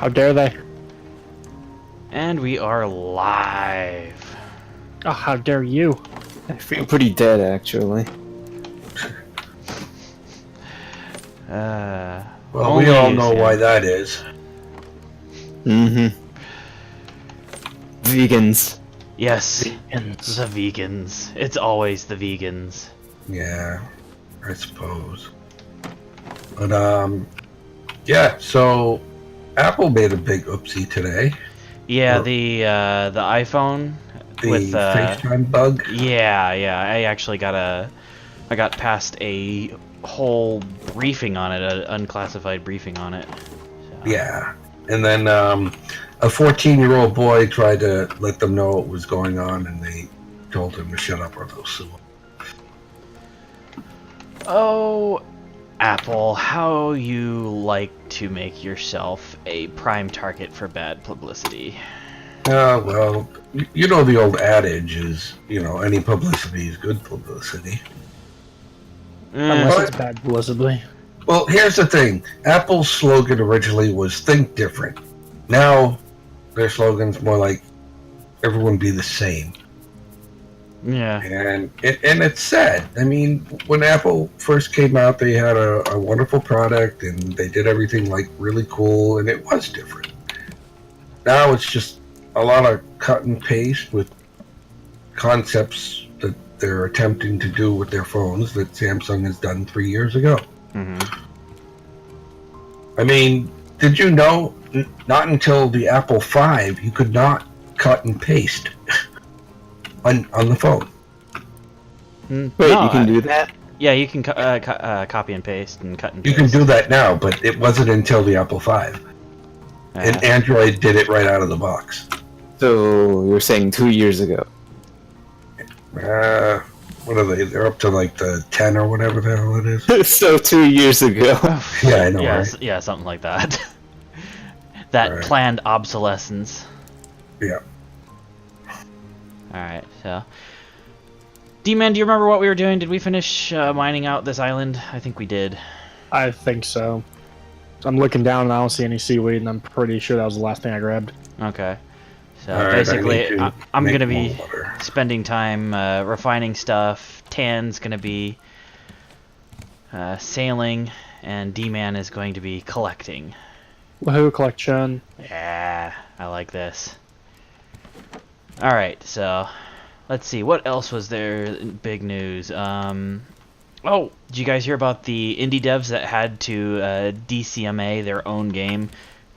How dare they? And we are live. Oh, how dare you? I feel pretty dead, actually. Well, we all know why that is. Mm-hmm. Vegans. Yes, Vegans. the vegans. It's always the vegans. Yeah, I suppose. But, yeah, so Apple made a big oopsie today. Yeah, Or the iPhone the with FaceTime bug. yeah. I actually got past a whole briefing on it, an unclassified briefing on it. So. Yeah. And then a 14-year-old boy tried to let them know what was going on, and they told him to shut up or they'll sue him. Oh, Apple, how you like to make yourself a prime target for bad publicity. Well, you know the old adage is, any publicity is good publicity. Unless it's bad publicity. Well, here's the thing. Apple's slogan originally was think different. Now, their slogan's more like everyone be the same. Yeah. And it's sad. I mean, when Apple first came out, they had a wonderful product, and they did everything, really cool, and it was different. Now it's just a lot of cut and paste with concepts that they're attempting to do with their phones that Samsung has done 3 years ago. Mm-hmm. I mean, did you know not until the Apple 5 you could not cut and paste on the phone? Wait, No, you can do that? Yeah, you can copy and paste and cut and You paste. can do that now, but it wasn't until the Apple 5. And Android did it right out of the box. So, you're saying 2 years ago? What are they? They're up to the 10 or whatever the hell it is. So 2 years ago. Yeah, I know, yeah, right? Yeah, something like that. That Right. planned obsolescence. Yeah. Alright, so... Dmann, do you remember what we were doing? Did we finish mining out this island? I think we did. I think so. I'm looking down and I don't see any seaweed, and I'm pretty sure that was the last thing I grabbed. Okay. So All right, basically, I'm make going to be more water. spending time refining stuff. Tan's going to be sailing, and Dmann is going to be collecting. Woohoo, collection. Yeah, I like this. Alright, so let's see. What else was there in big news? Oh, did you guys hear about the indie devs that had to DCMA their own game?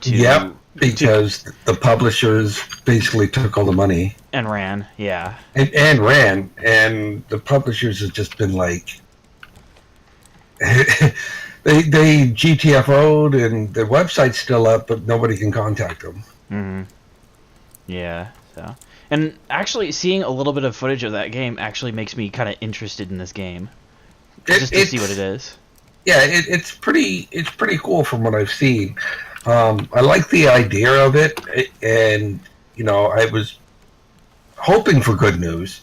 Yep, because the publishers basically took all the money. And ran, yeah. And ran, and the publishers have just been like... they GTFO'd, and their website's still up, but nobody can contact them. Mm-hmm. Yeah, so... And actually, seeing a little bit of footage of that game actually makes me kind of interested in this game. Just to see what it is. Yeah, it's pretty cool from what I've seen. I like the idea of it, and I was hoping for good news.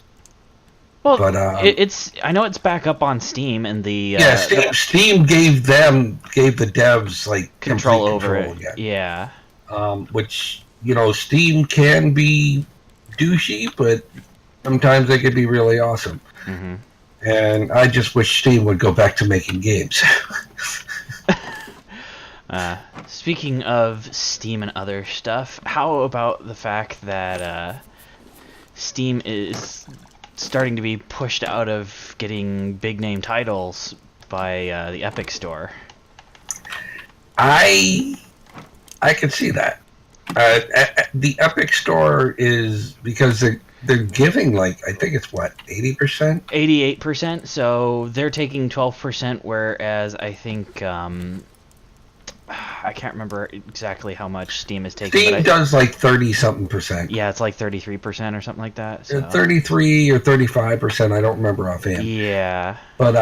Well, but I know it's back up on Steam, and the Steam gave the devs control over control it. again. Yeah. Which Steam can be douchey, but sometimes they could be really awesome. Mm-hmm. And I just wish Steam would go back to making games. Speaking of Steam and other stuff, how about the fact that Steam is starting to be pushed out of getting big name titles by the Epic Store? I can see that. The Epic Store is because they're giving I think it's 80%? 88%, so they're taking 12%, whereas I think I can't remember exactly how much Steam is taking. Steam does 30-something%. Yeah, it's 33% or something like that. So. 33 or 35%, I don't remember offhand. Yeah. But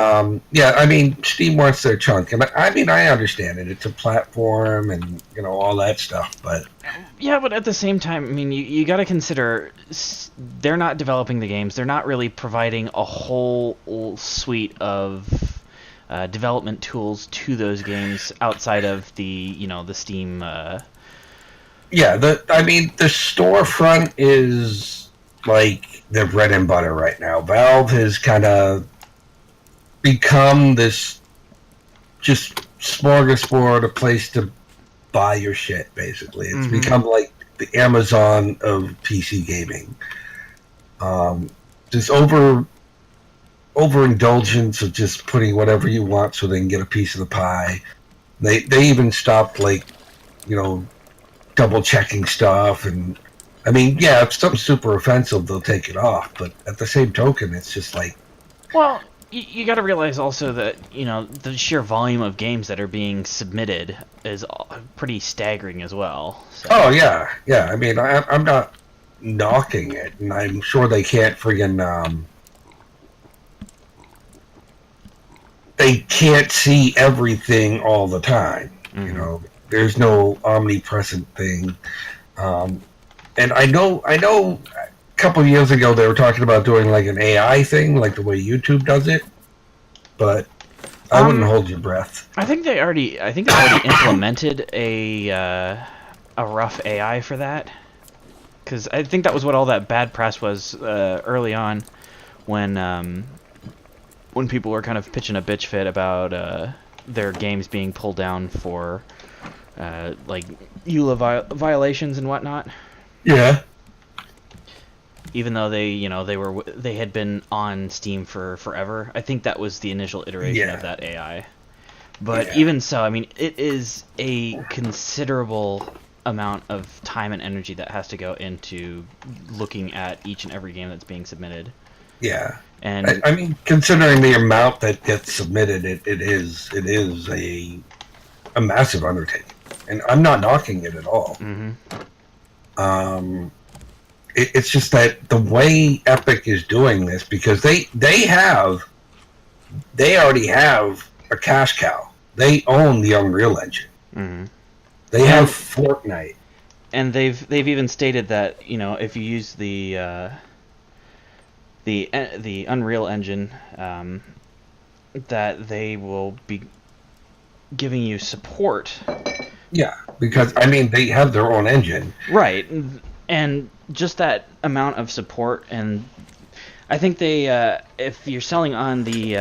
yeah, I mean, Steam wants their chunk, and I understand it. It's a platform, and all that stuff. But yeah, but at the same time, I mean, you got to consider they're not developing the games. They're not really providing a whole suite of development tools to those games outside of the the Steam yeah, the storefront is like their bread and butter right now. Valve has kind of become this just smorgasbord, a place to buy your shit. Basically, it's become like the Amazon of PC gaming. Just overindulgence of just putting whatever you want so they can get a piece of the pie. They even stopped double checking stuff, and I mean, yeah, if something's super offensive, they'll take it off. But at the same token, it's just like, well, you got to realize also that the sheer volume of games that are being submitted is pretty staggering as well. So. oh yeah. I mean, I'm not knocking it, and I'm sure they can't they can't see everything all the time. There's no omnipresent thing. And I know a couple of years ago they were talking about doing like an AI thing, like the way YouTube does it, but I wouldn't hold your breath. I think they already implemented a rough AI for that, because I think that was what all that bad press was early on, when people were kind of pitching a bitch fit about their games being pulled down for like EULA violations and whatnot. Yeah. Even though they had been on Steam for forever. I think that was the initial iteration of that AI. But even so, I mean, it is a considerable amount of time and energy that has to go into looking at each and every game that's being submitted. Yeah. And I mean, considering the amount that gets submitted, it is a massive undertaking, and I'm not knocking it at all. It's just that the way Epic is doing this, because they already have a cash cow. They own the Unreal Engine. They have Fortnite, and they've even stated that if you use the Unreal Engine, that they will be giving you support. Yeah, because I mean they have their own engine, right? And just that amount of support, and I think they, if you're selling on the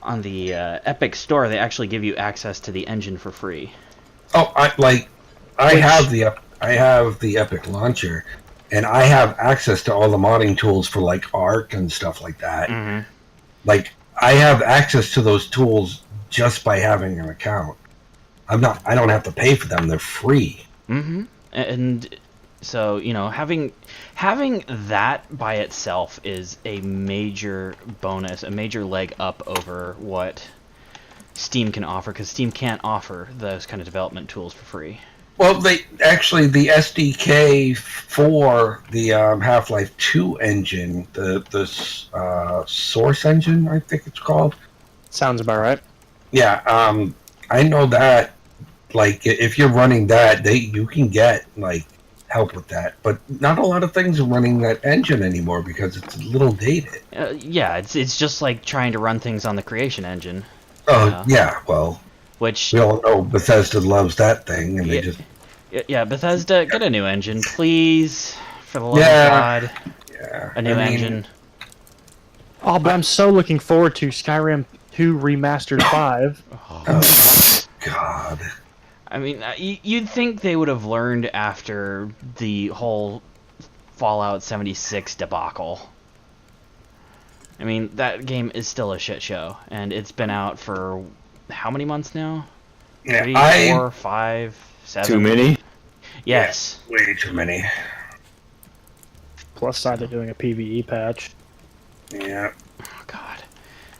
Epic Store, they actually give you access to the engine for free. Oh, I have the Epic launcher, and I have access to all the modding tools for like Arc and stuff like that. Like I have access to those tools just by having an account. I don't have to pay for them; they're free. And so having that by itself is a major bonus, a major leg up over what Steam can offer, because Steam can't offer those kind of development tools for free. Well, the SDK for the Half-Life 2 engine, the Source engine, I think it's called. Sounds about right. Yeah, I know that. Like, if you're running that, you can get like help with that, but not a lot of things are running that engine anymore because it's a little dated. Yeah, it's just like trying to run things on the Creation engine. Oh yeah, well, which we all know Bethesda loves that thing, and they just Bethesda, get a new engine, please, for the love of God. Yeah, a new engine. Oh, but I'm so looking forward to Skyrim 2 Remastered 5. Oh God. I mean, you'd think they would have learned after the whole Fallout 76 debacle. I mean, that game is still a shit show, and it's been out for how many months now? Yeah, 3, 4, 5, 7? Too many? Yes. Yeah, way too many. Plus side, they're doing a PvE patch. Yeah. Oh, God.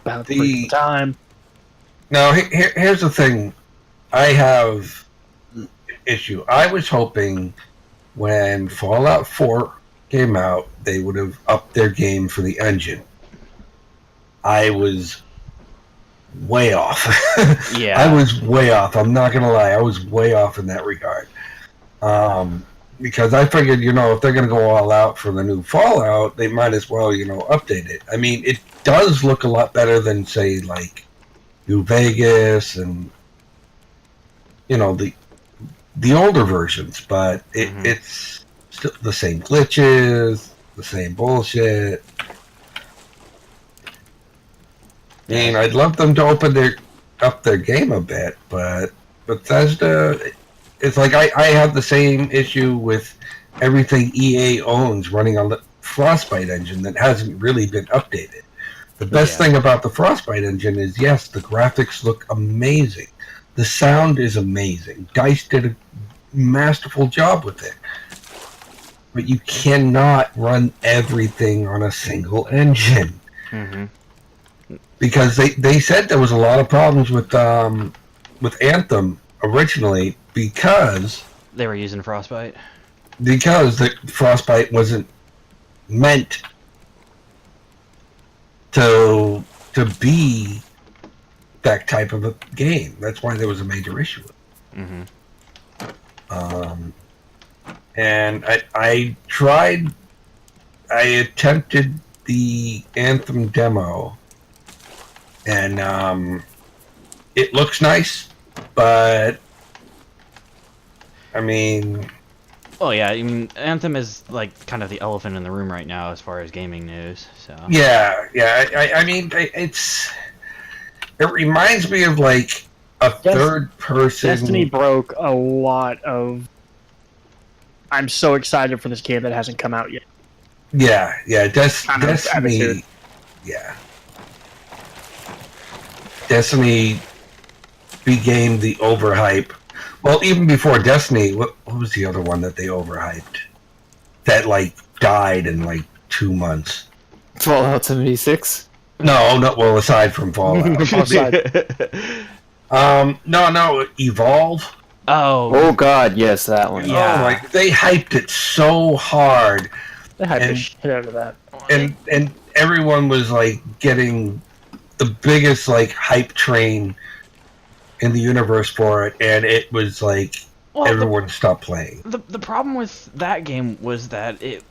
About the time. Now, here's the thing. I have issue. I was hoping when Fallout 4 came out, they would have upped their game for the engine. I was way off. Yeah. I was way off. I'm not gonna lie. I was way off in that regard. Because I figured, if they're gonna go all out for the new Fallout, they might as well, update it. I mean, it does look a lot better than, say, like New Vegas and the the older versions, but it's still the same glitches, the same bullshit. I mean, I'd love them to open up their game a bit, but Bethesda, it's like I have the same issue with everything EA owns running on the Frostbite engine that hasn't really been updated. The best thing about the Frostbite engine is, yes, the graphics look amazing. The sound is amazing. DICE did a masterful job with it. But you cannot run everything on a single engine. Because they said there was a lot of problems with Anthem originally because they were using Frostbite. Because the Frostbite wasn't meant to be that type of a game. That's why there was a major issue with it. And I attempted the Anthem demo, and it looks nice, but I mean... Oh yeah, I mean, Anthem is like kind of the elephant in the room right now as far as gaming news. So yeah. I mean, it reminds me of like a third person. Destiny broke a lot of. I'm so excited for this game that hasn't come out yet. Yeah. Destiny. Yeah. Destiny became the overhype. Well, even before Destiny, what was the other one that they overhyped? That, like, died in, like, 2 months. Fallout 76? No, well, aside from Fallout. No, Evolve. Oh god, yes, that one. Yeah. Oh, like, they hyped it so hard. They hyped the shit out of that. And everyone was, like, getting the biggest, like, hype train in the universe for it, and it was like everyone stopped playing. The problem with that game was that it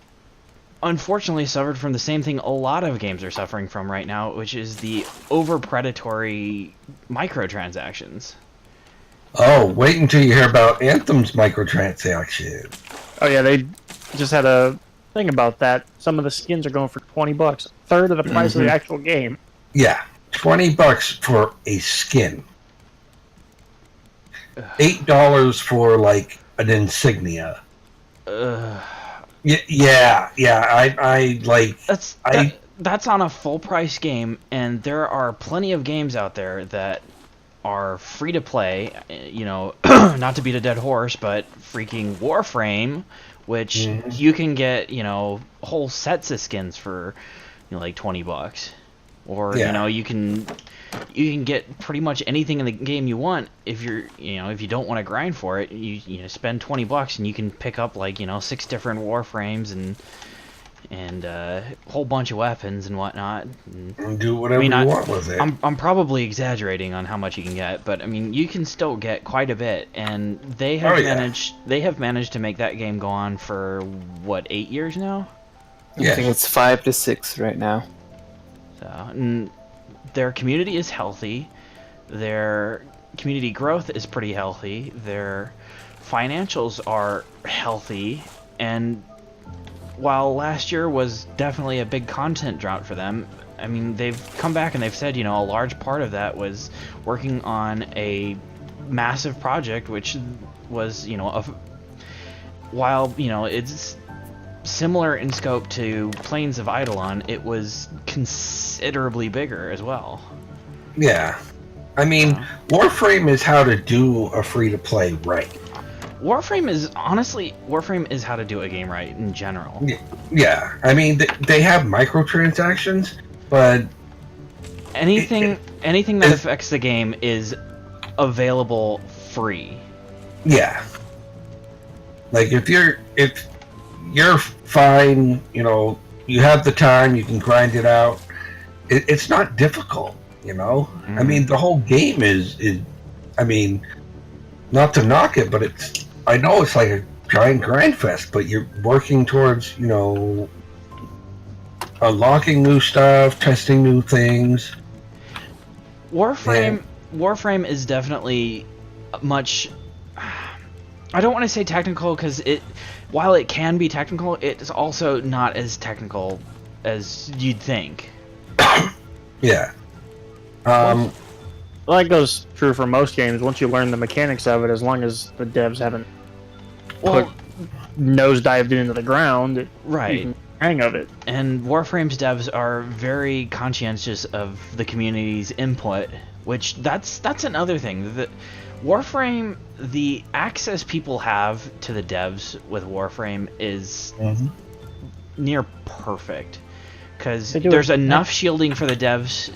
unfortunately suffered from the same thing a lot of games are suffering from right now, which is the over-predatory microtransactions. Oh, wait until you hear about Anthem's microtransaction. Oh yeah, they just had a thing about that. Some of the skins are going for $20, a third of the price of the actual game. Yeah, $20 for a skin. $8 for like an insignia. Yeah. I like. That's on a full price game, and there are plenty of games out there that are free to play. You know, not to beat a dead horse, but freaking Warframe, which you can get, you know, whole sets of skins for, you know, like $20, or you know, you can get pretty much anything in the game you want if if you don't want to grind for it. You know, spend $20 and you can pick up, like, you know, 6 different Warframes and a whole bunch of weapons and whatnot. And do whatever you want with it. I'm probably exaggerating on how much you can get, but I mean, you can still get quite a bit, and they have managed to make that game go on for what, 8 years now? I think it's 5 to 6 right now. So, and their community is healthy, their community growth is pretty healthy, their financials are healthy, and while last year was definitely a big content drought for them, I mean, they've come back and they've said, you know, a large part of that was working on a massive project, which was, you know, while, you know, it's similar in scope to Plains of Eidolon, it was considerably bigger as well. Yeah. I mean, Warframe is how to do a free-to-play right. Warframe is how to do a game right in general. Yeah. I mean, they have microtransactions, but anything that affects the game is available free. Yeah. Like, if you're fine, you know, you have the time, you can grind it out. It's not difficult, you know? I mean, the whole game is, I mean, not to knock it, but I know it's like a giant grind fest, but you're working towards, you know, unlocking new stuff, testing new things. Warframe is definitely much I don't want to say technical because while it can be technical, it's also not as technical as you'd think. Yeah. Well, that goes true for most games. Once you learn the mechanics of it, as long as the devs haven't Well, nosedived into the ground, you right. can hang of it. And Warframe's devs are very conscientious of the community's input, which that's another thing. Warframe, the access people have to the devs with Warframe is near perfect, because there's enough shielding for the devs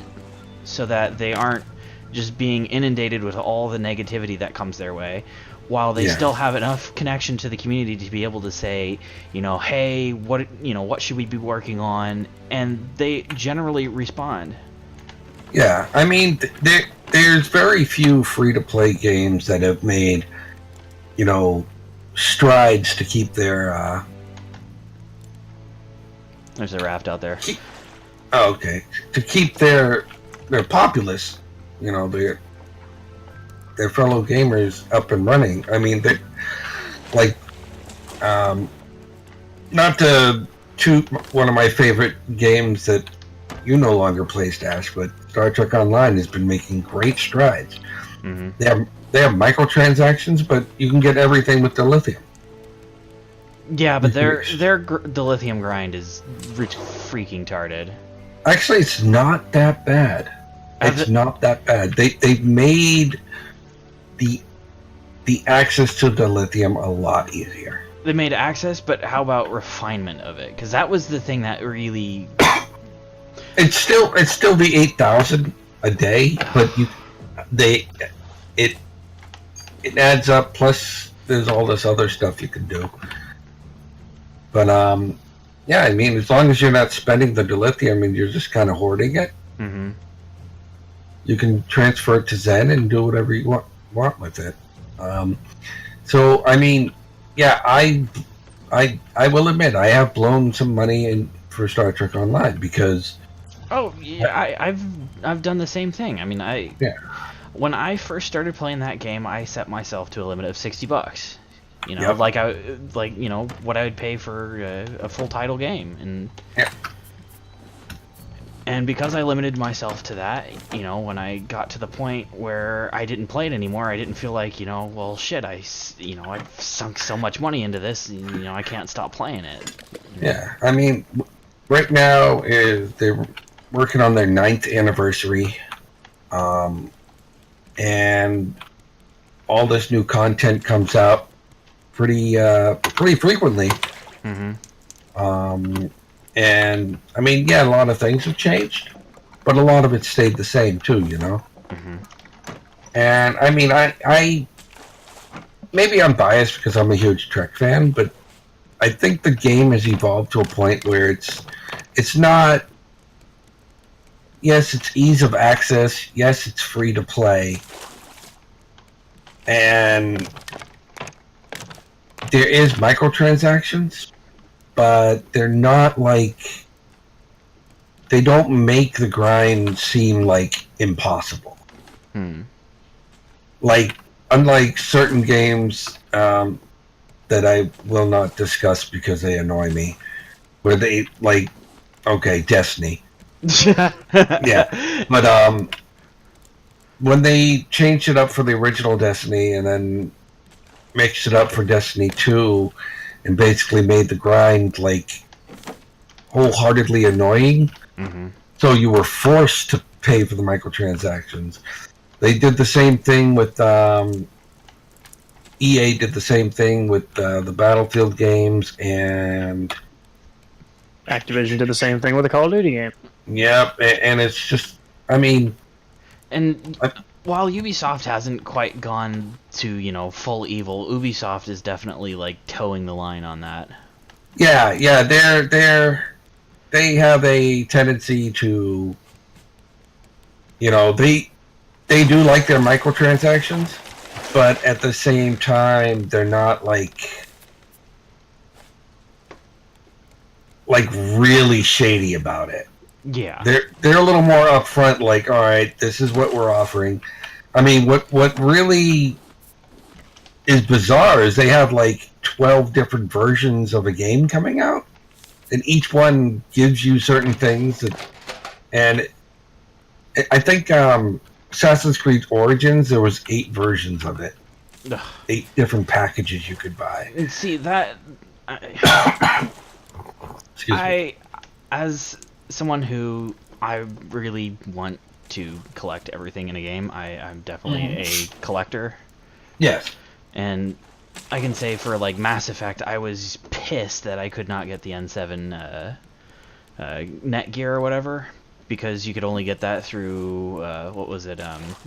so that they aren't just being inundated with all the negativity that comes their way, while they still have enough connection to the community to be able to say, hey, what should we be working on, and they generally respond. Yeah, I mean, there's very few free-to-play games that have made, strides to keep their. There's a Raft out there. Okay, to keep their populace, their fellow gamers up and running. I mean, they not to toot one of my favorite games that you no longer play, Stash, but Star Trek Online has been making great strides. Mm-hmm. They have microtransactions, but you can get everything with the lithium. Yeah, but the lithium grind is freaking tarded. Actually, it's not that bad. It's not that bad. They've made the access to the lithium a lot easier. They made access, but how about refinement of it? Because that was the thing that really. It's still the 8,000 a day, but it adds up. Plus, there's all this other stuff you can do. But yeah, I mean, as long as you're not spending the dilithium and you're just kind of hoarding it, you can transfer it to Zen and do whatever you want with it. So I mean, yeah, I will admit I have blown some money in for Star Trek Online because. Oh yeah, I've done the same thing. I mean, when I first started playing that game, I set myself to a limit of $60. What I would pay for a full title game, and because I limited myself to that, when I got to the point where I didn't play it anymore, I didn't feel like, well, shit, I've sunk so much money into this, I can't stop playing it. Yeah, I mean, right now they're working on their 9th anniversary, and all this new content comes out pretty frequently. And I mean, yeah, a lot of things have changed, but a lot of it stayed the same too, And I mean, I maybe I'm biased because I'm a huge Trek fan, but I think the game has evolved to a point where it's not. Yes, it's ease of access. Yes, it's free to play. And there is microtransactions, but they're not like... They don't make the grind seem like impossible. Like, unlike certain games that I will not discuss because they annoy me, where they, like, okay, Destiny. Yeah, but when they changed it up for the original Destiny and then mixed it up for Destiny 2 and basically made the grind like wholeheartedly annoying, so you were forced to pay for the microtransactions. They did the same thing with EA did the same thing with the Battlefield games, and Activision did the same thing with the Call of Duty game. Yep, and it's just, I mean... And while Ubisoft hasn't quite gone to, full evil, Ubisoft is definitely, like, towing the line on that. Yeah, they have a tendency to, they do like their microtransactions, but at the same time, they're not, like really shady about it. Yeah. They're a little more upfront, like, all right, this is what we're offering. I mean, what really is bizarre is they have like 12 different versions of a game coming out, and each one gives you certain things. And I think Assassin's Creed Origins, there was 8 versions of it. Ugh. 8 different packages you could buy. And see that Excuse me. as someone who I really want to collect everything in a game, I'm definitely a collector. Yes. And I can say for like Mass Effect, I was pissed that I could not get the N7 Netgear or whatever, because you could only get that through what was it?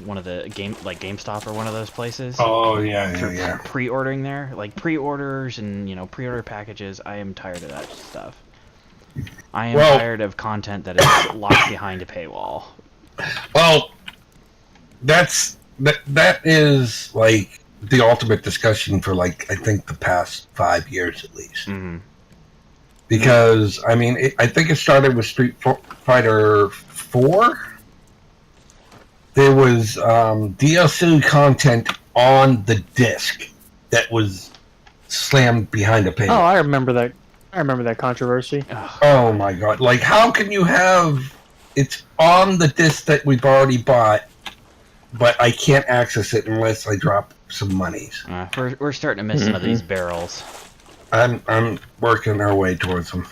One of the GameStop or one of those places. Oh yeah, For yeah. pre-ordering there, like pre-orders and pre-order packages. I am tired of that stuff. I am tired of content that is locked behind a paywall. Well, that is like the ultimate discussion for like I think the past 5 years at least. Mm-hmm. Because I mean, I think it started with Street Fighter 4. There was DLC content on the disc that was slammed behind a paywall. Oh, I remember that. I remember that controversy. Oh my god! Like, how can you have it's on the disc that we've already bought, but I can't access it unless I drop some monies? We're starting to miss some of these barrels. I'm working our way towards them.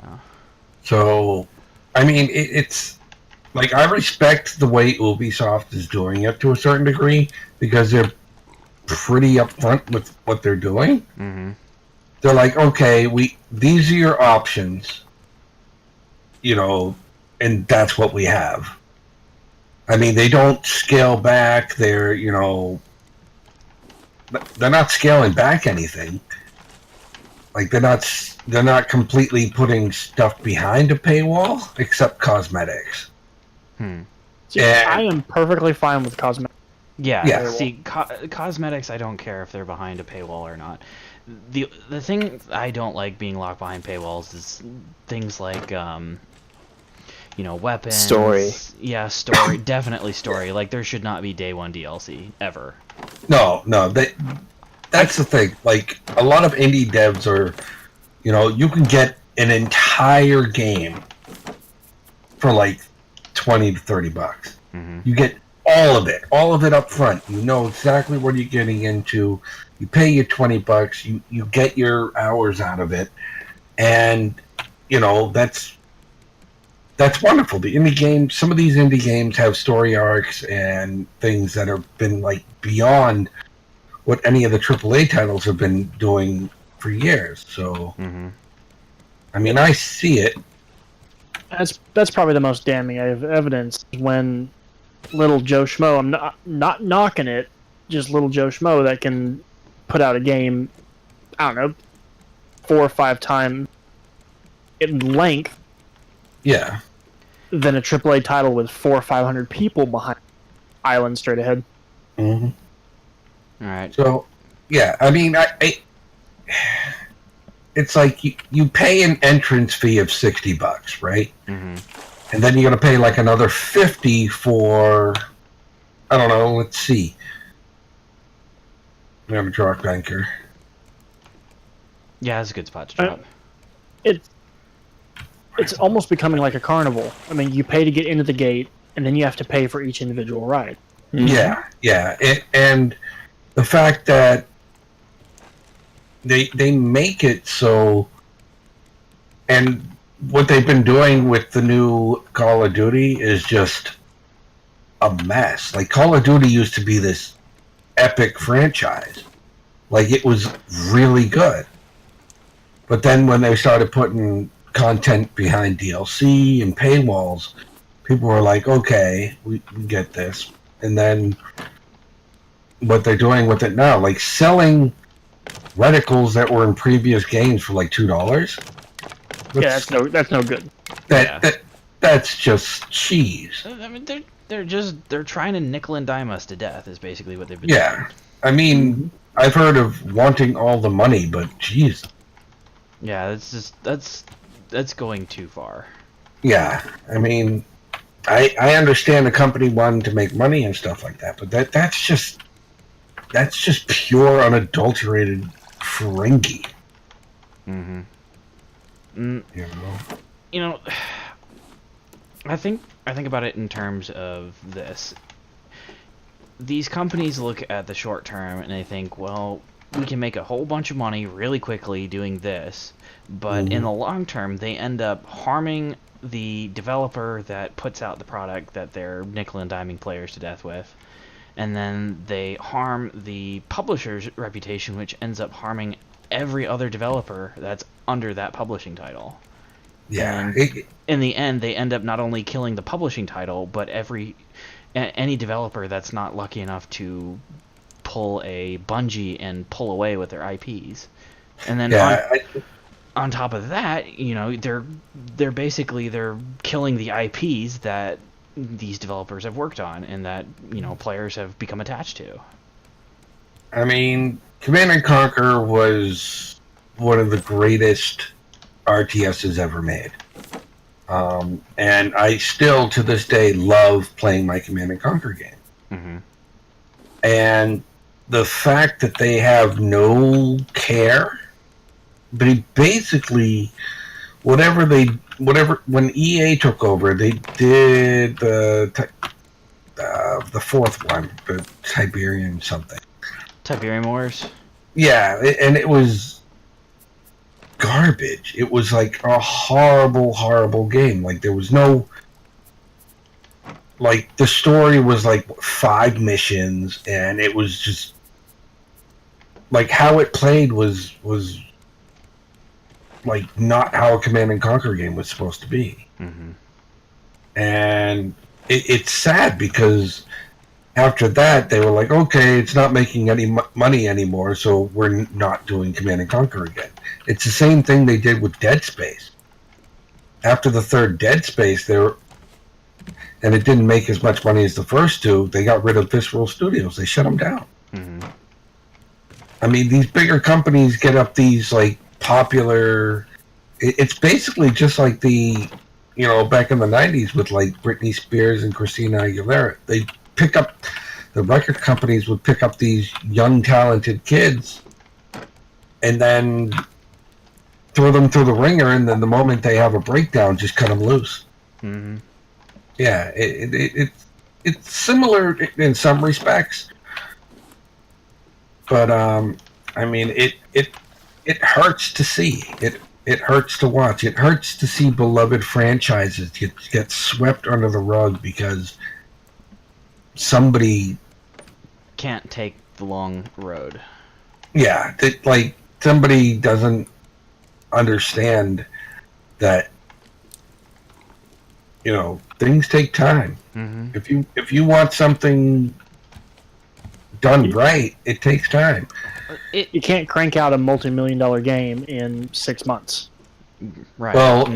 Oh. So, I mean, it's like I respect the way Ubisoft is doing it to a certain degree because they're pretty upfront with what they're doing. Mm-hmm. They're like, okay, these are your options, and that's what we have. I mean, they don't scale back. They're not scaling back anything. Like they're not completely putting stuff behind a paywall except cosmetics. See, And- I am perfectly fine with cosmetics. Yeah. See, cosmetics, I don't care if they're behind a paywall or not. The thing I don't like being locked behind paywalls is things like weapons. Story. Yeah, story. Definitely story. Like there should not be day one DLC ever. No, that's the thing. Like a lot of indie devs are, you can get an entire game for like $20 to $30. Mm-hmm. You get all of it up front. You know exactly what you're getting into. You pay your $20. You get your hours out of it, and that's wonderful. The indie games, some of these indie games have story arcs and things that have been like beyond what any of the AAA titles have been doing for years. So, I mean, I see it. That's probably the most damning evidence when little Joe Schmo, I'm not knocking it, just little Joe Schmo that can put out a game, I don't know, 4 or 5 times in length Yeah. than a AAA title with 400 or 500 people behind island straight ahead. Mm-hmm. All right. So, yeah, I mean, it's like you pay an entrance fee of $60, right? Mm-hmm. And then you're gonna pay like another $50 for, I don't know. Let's see. We have a drop banker. Yeah, that's a good spot to drop. It's almost becoming like a carnival. I mean, you pay to get into the gate, and then you have to pay for each individual ride. Yeah. And the fact that they make it so, and what they've been doing with the new Call of Duty is just a mess. Like Call of Duty used to be this epic franchise. Like it was really good. But then when they started putting content behind DLC and paywalls, people were like, okay, we get this. And then what they're doing with it now, like selling reticles that were in previous games for like $2. That's no good. That's just cheese. I mean, they're trying to nickel and dime us to death. Is basically what they've been Yeah, doing. I mean, I've heard of wanting all the money, but geez. Yeah, that's going too far. Yeah, I mean, I understand the company wanting to make money and stuff like that, but that's just that's just pure unadulterated Ferengi. Mm-hmm. You know? You know, I think about it in terms of this. These companies look at the short term and they think, well, we can make a whole bunch of money really quickly doing this, but in the long term, they end up harming the developer that puts out the product that they're nickel and diming players to death with, and then they harm the publisher's reputation, which ends up harming every other developer that's under that publishing title. Yeah. And in the end, they end up not only killing the publishing title, but any developer that's not lucky enough to pull a Bungie and pull away with their IPs. And then on top of that, you know, they're basically killing the IPs that these developers have worked on and that, you know, players have become attached to. I mean, Command & Conquer was one of the greatest RTSs ever made. And I still, to this day, love playing my Command & Conquer game. Mm-hmm. And the fact that they have no care, they basically, when EA took over, they did the fourth one, the Tiberian something. Tiberium Wars? Yeah, and it was garbage. It was like a horrible, horrible game. Like, there was no... Like, the story was like 5 missions, and it was just... Like, how it played was like, not how a Command & Conquer game was supposed to be. Mm-hmm. And it's sad because... After that, they were like, okay, it's not making any money anymore, so we're not doing Command & Conquer again. It's the same thing they did with Dead Space. After the third Dead Space, and it didn't make as much money as the first two, they got rid of Visceral Studios. They shut them down. Mm-hmm. I mean, these bigger companies get up these, like, popular... It's basically just like the, you know, back in the 90s with, like, Britney Spears and Christina Aguilera. The record companies would pick up these young, talented kids and then throw them through the ringer, and then the moment they have a breakdown, just cut them loose. Mm-hmm. Yeah, it's similar in some respects, but I mean, it hurts to see. It hurts to watch. It hurts to see beloved franchises get swept under the rug because somebody can't take the long road. Yeah, like, somebody doesn't understand that, you know, things take time. Mm-hmm. If you want something done right, it takes time. You can't crank out a multi-million-dollar game in 6 months. Right. Well,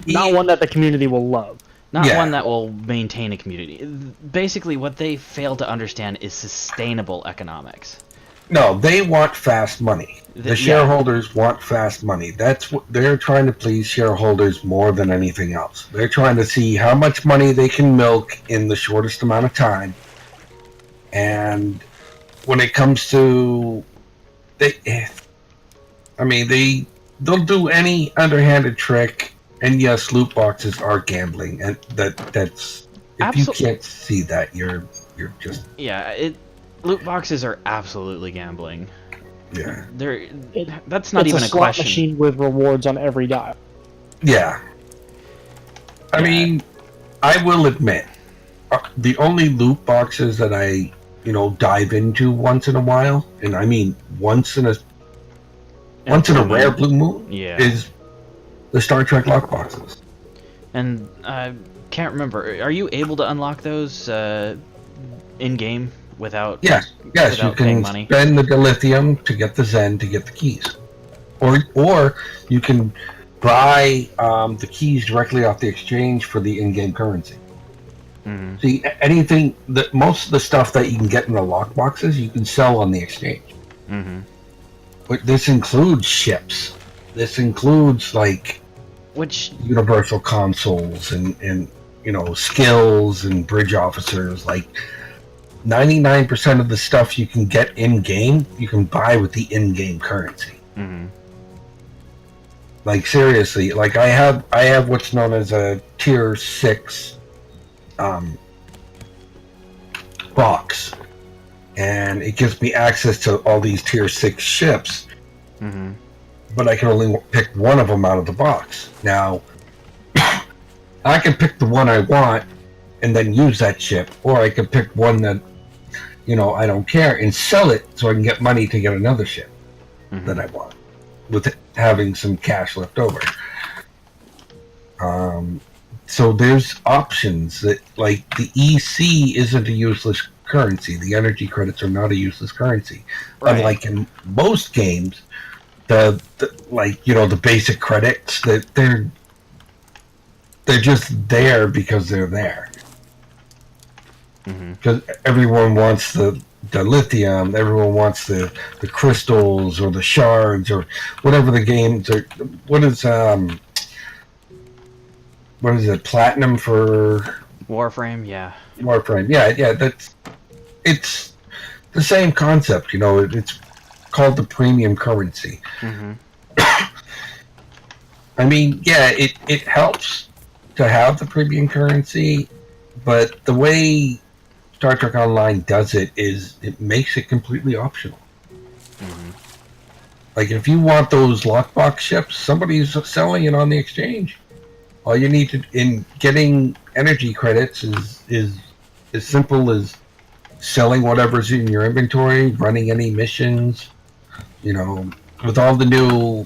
not one that the community will love. Not one that will maintain a community. Basically, what they fail to understand is sustainable economics. No, they want fast money. The shareholders want fast money. That's what they're trying to please shareholders more than anything else. They're trying to see how much money they can milk in the shortest amount of time. And when it comes to, they'll do any underhanded trick. And yes, loot boxes are gambling, and that's if you can't see that, you're just loot boxes are absolutely gambling. Yeah, that's not even a question. It's a slot machine with rewards on every dial. Yeah, I mean, I will admit, the only loot boxes that I dive into once in a while, and I mean once in a rare blue moon, is the Star Trek lock boxes. And I can't remember. Are you able to unlock those in game without? Yes, you can spend the dilithium to get the Zen to get the keys, or you can buy the keys directly off the exchange for the in-game currency. Mm-hmm. See, anything that most of the stuff that you can get in the lock boxes, you can sell on the exchange. Mm-hmm. But this includes ships. This includes universal consoles and skills and bridge officers. Like, 99% of the stuff you can get in game, you can buy with the in-game currency. Mm-hmm. Like seriously, like I have what's known as a tier 6 box, and it gives me access to all these tier 6 ships. Mm-hmm. But I can only pick one of them out of the box. Now, I can pick the one I want and then use that ship, or I can pick one that, I don't care and sell it so I can get money to get another ship that I want, with having some cash left over. So there's options that, like, the EC isn't a useless currency. The energy credits are not a useless currency. Right. Unlike in most games, the basic credits, that they're just there because they're there. Because everyone wants the lithium, everyone wants the crystals or the shards or whatever the games are. What is it? Platinum for Warframe, yeah. Warframe, yeah. It's the same concept. It's called the premium currency. I mean, yeah, it helps to have the premium currency, but the way Star Trek Online does it is it makes it completely optional. Like, if you want those lockbox ships, somebody's selling it on the exchange. All you need to, in getting energy credits, is as simple as selling whatever's in your inventory, running any missions. With all the new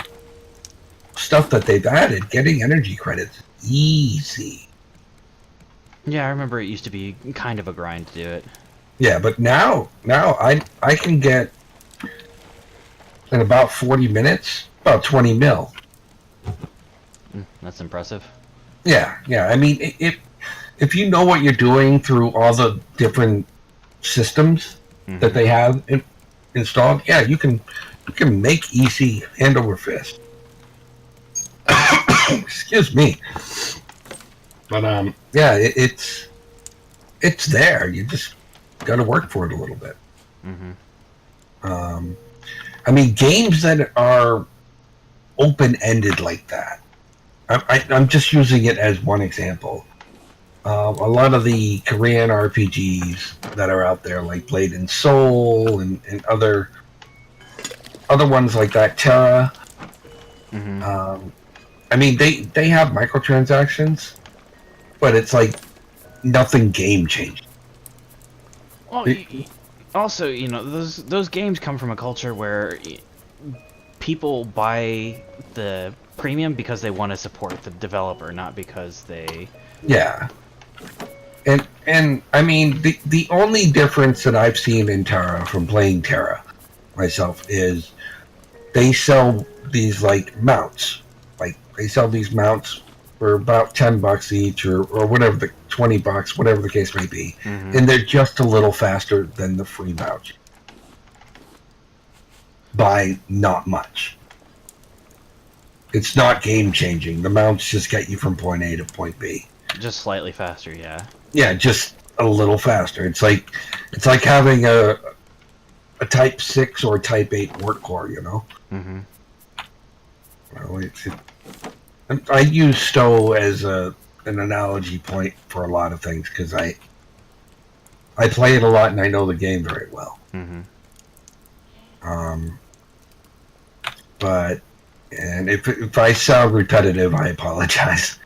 stuff that they've added, getting energy credits easy. Yeah, I remember it used to be kind of a grind to do it. Yeah, but now I can get, in about 40 minutes, about 20 mil. That's impressive. Yeah. I mean, if you know what you're doing through all the different systems that they have installed, yeah, you can make EC hand over fist. Excuse me. But yeah, it's there. You just got to work for it a little bit. I mean, games that are open-ended like that. I'm just using it as one example. A lot of the Korean RPGs that are out there, like Blade and Soul and other ones like that, Terra. I mean, they have microtransactions, but it's like nothing game changing. Well, also, those games come from a culture where people buy the premium because they want to support the developer, not because they... Yeah. And I mean, the only difference that I've seen in Terra from playing Terra myself is they sell these, like, mounts. Like, they sell these mounts for about $10 each or whatever, the $20, whatever the case may be. And they're just a little faster than the free mount. By not much. It's not game changing. The mounts just get you from point A to point B. Just slightly faster, yeah. Yeah, just a little faster. It's like having a Type 6 or a Type 8 work core, Well, I use Stowe as an analogy point for a lot of things because I play it a lot and I know the game very well. But if I sound repetitive, I apologize.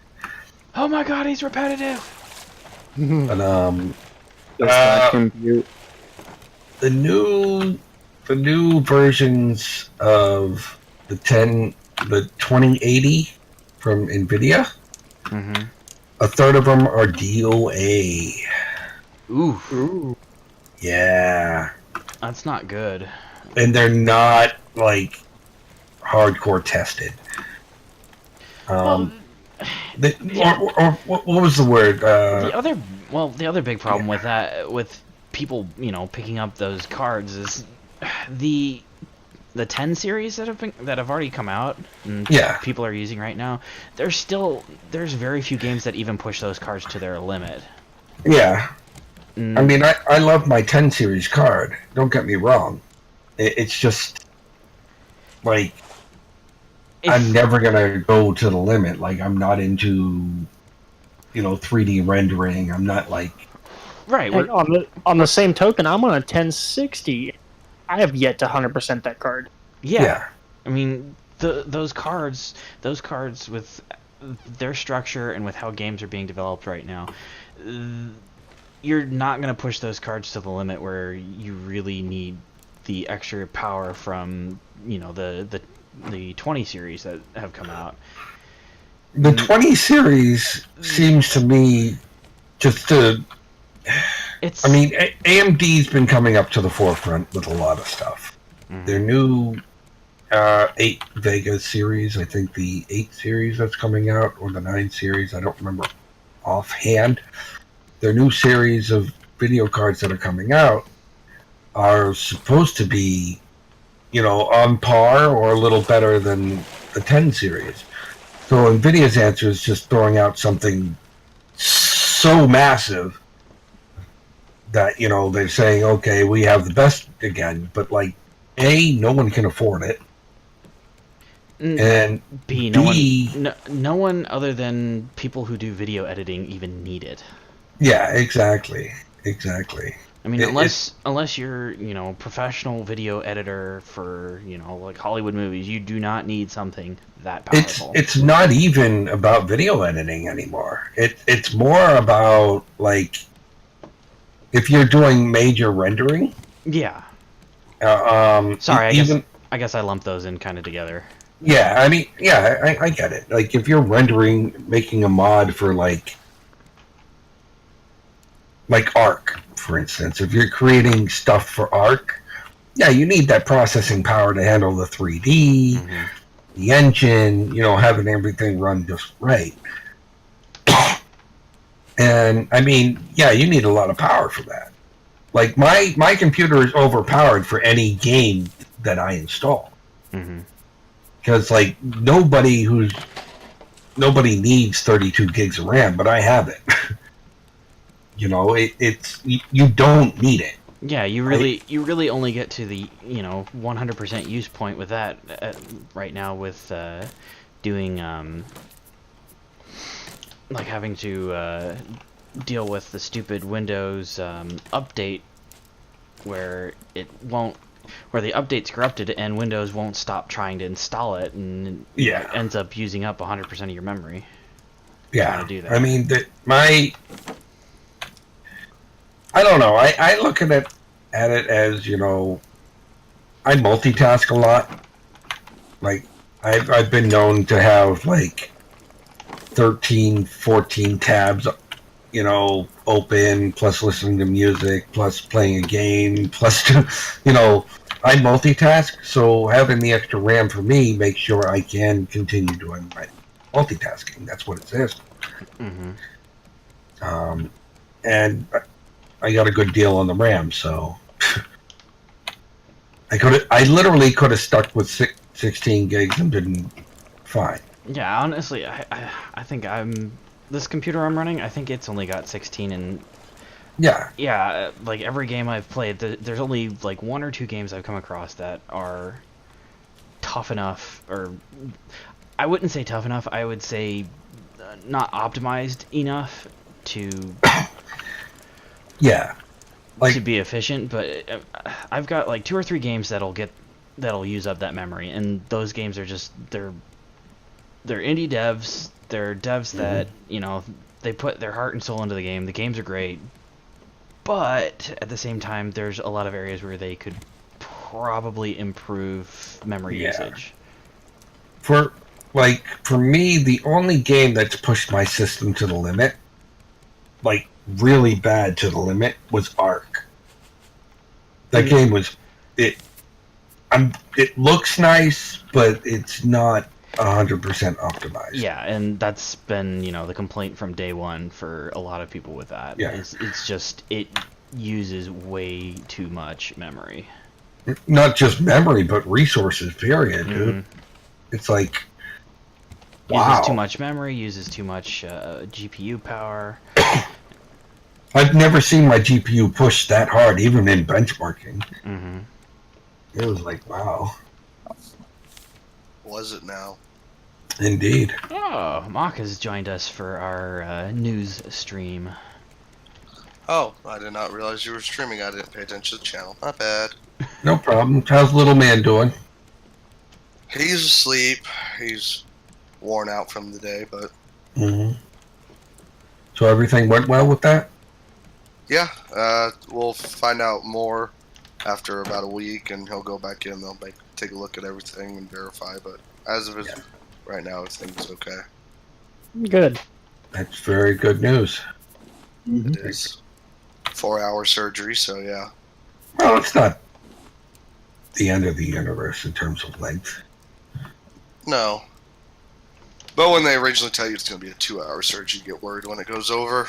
Oh my god, he's repetitive! Does But that compute? the new versions of the 2080 from NVIDIA, a third of them are DOA. Ooh. Yeah. That's not good. And they're not, like, hardcore tested. What was the word? The other big problem with that, with people, picking up those cards, is the 10 series that have already come out and people are using right now. There's very few games that even push those cards to their limit. Yeah. I mean, I love my 10 series card. Don't get me wrong. It's just like I'm never gonna go to the limit. Like I'm not into 3D rendering. I'm not like right. And on the same token, I'm on a 1060. I have yet to 100% that card. Yeah. I mean, those cards with their structure and with how games are being developed right now, you're not going to push those cards to the limit where you really need the extra power from, the 20 series that have come out. the 20 series seems to me just to. It's. I mean, AMD's been coming up to the forefront with a lot of stuff. Mhm. Their new 8 Vega series, I think the 8 series that's coming out, or the 9 series, I don't remember offhand. Their new series of video cards that are coming out are supposed to be, on par or a little better than the 10 series. So NVIDIA's answer is just throwing out something so massive that, they're saying, okay, we have the best again, but like, A, no one can afford it. And B, no one other than people who do video editing even need it. Yeah, exactly. I mean, unless you're, professional video editor for, like Hollywood movies, you do not need something that powerful. It's not even about video editing anymore. It's more about like if you're doing major rendering. Yeah. Sorry, I guess I lumped those in kind of together. Yeah, I mean, yeah, I get it. Like if you're making a mod for like Arc, for instance, if you're creating stuff for Arc, yeah, you need that processing power to handle the 3D, the engine, having everything run just right. And I mean, yeah, you need a lot of power for that. Like my computer is overpowered for any game that I install. Because like nobody needs 32 gigs of RAM, but I have it. You don't need it. Yeah, you really only get to the 100% use point with that right now with doing like having to deal with the stupid Windows update where the update's corrupted and Windows won't stop trying to install it, and it ends up using up 100% of your memory. Yeah, to do that. I mean, I don't know. I look at it as I multitask a lot. Like I've been known to have like 13, 14 tabs, open, plus listening to music, plus playing a game, plus I multitask. So having the extra RAM for me makes sure I can continue doing my multitasking. That's what it says. And I got a good deal on the RAM, so I literally could have stuck with 16 gigs and been fine. Yeah, honestly, I think this computer I'm running, I think it's only got 16, and yeah, like every game I've played, there's only like 1 or 2 games I've come across that are tough enough, or I wouldn't say tough enough, I would say not optimized enough to to be efficient. But I've got like 2 or 3 games that'll use up that memory, and those games are just they're indie devs. They're devs that they put their heart and soul into the game. The games are great, but at the same time, there's a lot of areas where they could probably improve memory usage. For me, the only game that's pushed my system to the limit, like really bad to the limit, was Arc. That game was it looks nice, but it's not 100% optimized. Yeah, and that's been the complaint from day one for a lot of people with that. Yeah. It's just it uses way too much memory. Not just memory, but resources. Period, dude. It's like uses too much memory, uses too much GPU power. I've never seen my GPU push that hard, even in benchmarking. Mm-hmm. It was like, wow. Was it now? Indeed. Oh, Mock has joined us for our news stream. Oh, I did not realize you were streaming. I didn't pay attention to the channel. Not bad. No problem. How's little man doing? He's asleep. He's worn out from the day, but Mm-hmm. So everything went well with that? yeah, we'll find out more after about a week, and he'll go back in. They'll take a look at everything and verify. But as of right now, everything's okay. Good. That's very good news. It is 4-hour surgery, so yeah. Well, it's not the end of the universe in terms of length. No. But when they originally tell you it's going to be a 2-hour surgery, you get worried when it goes over.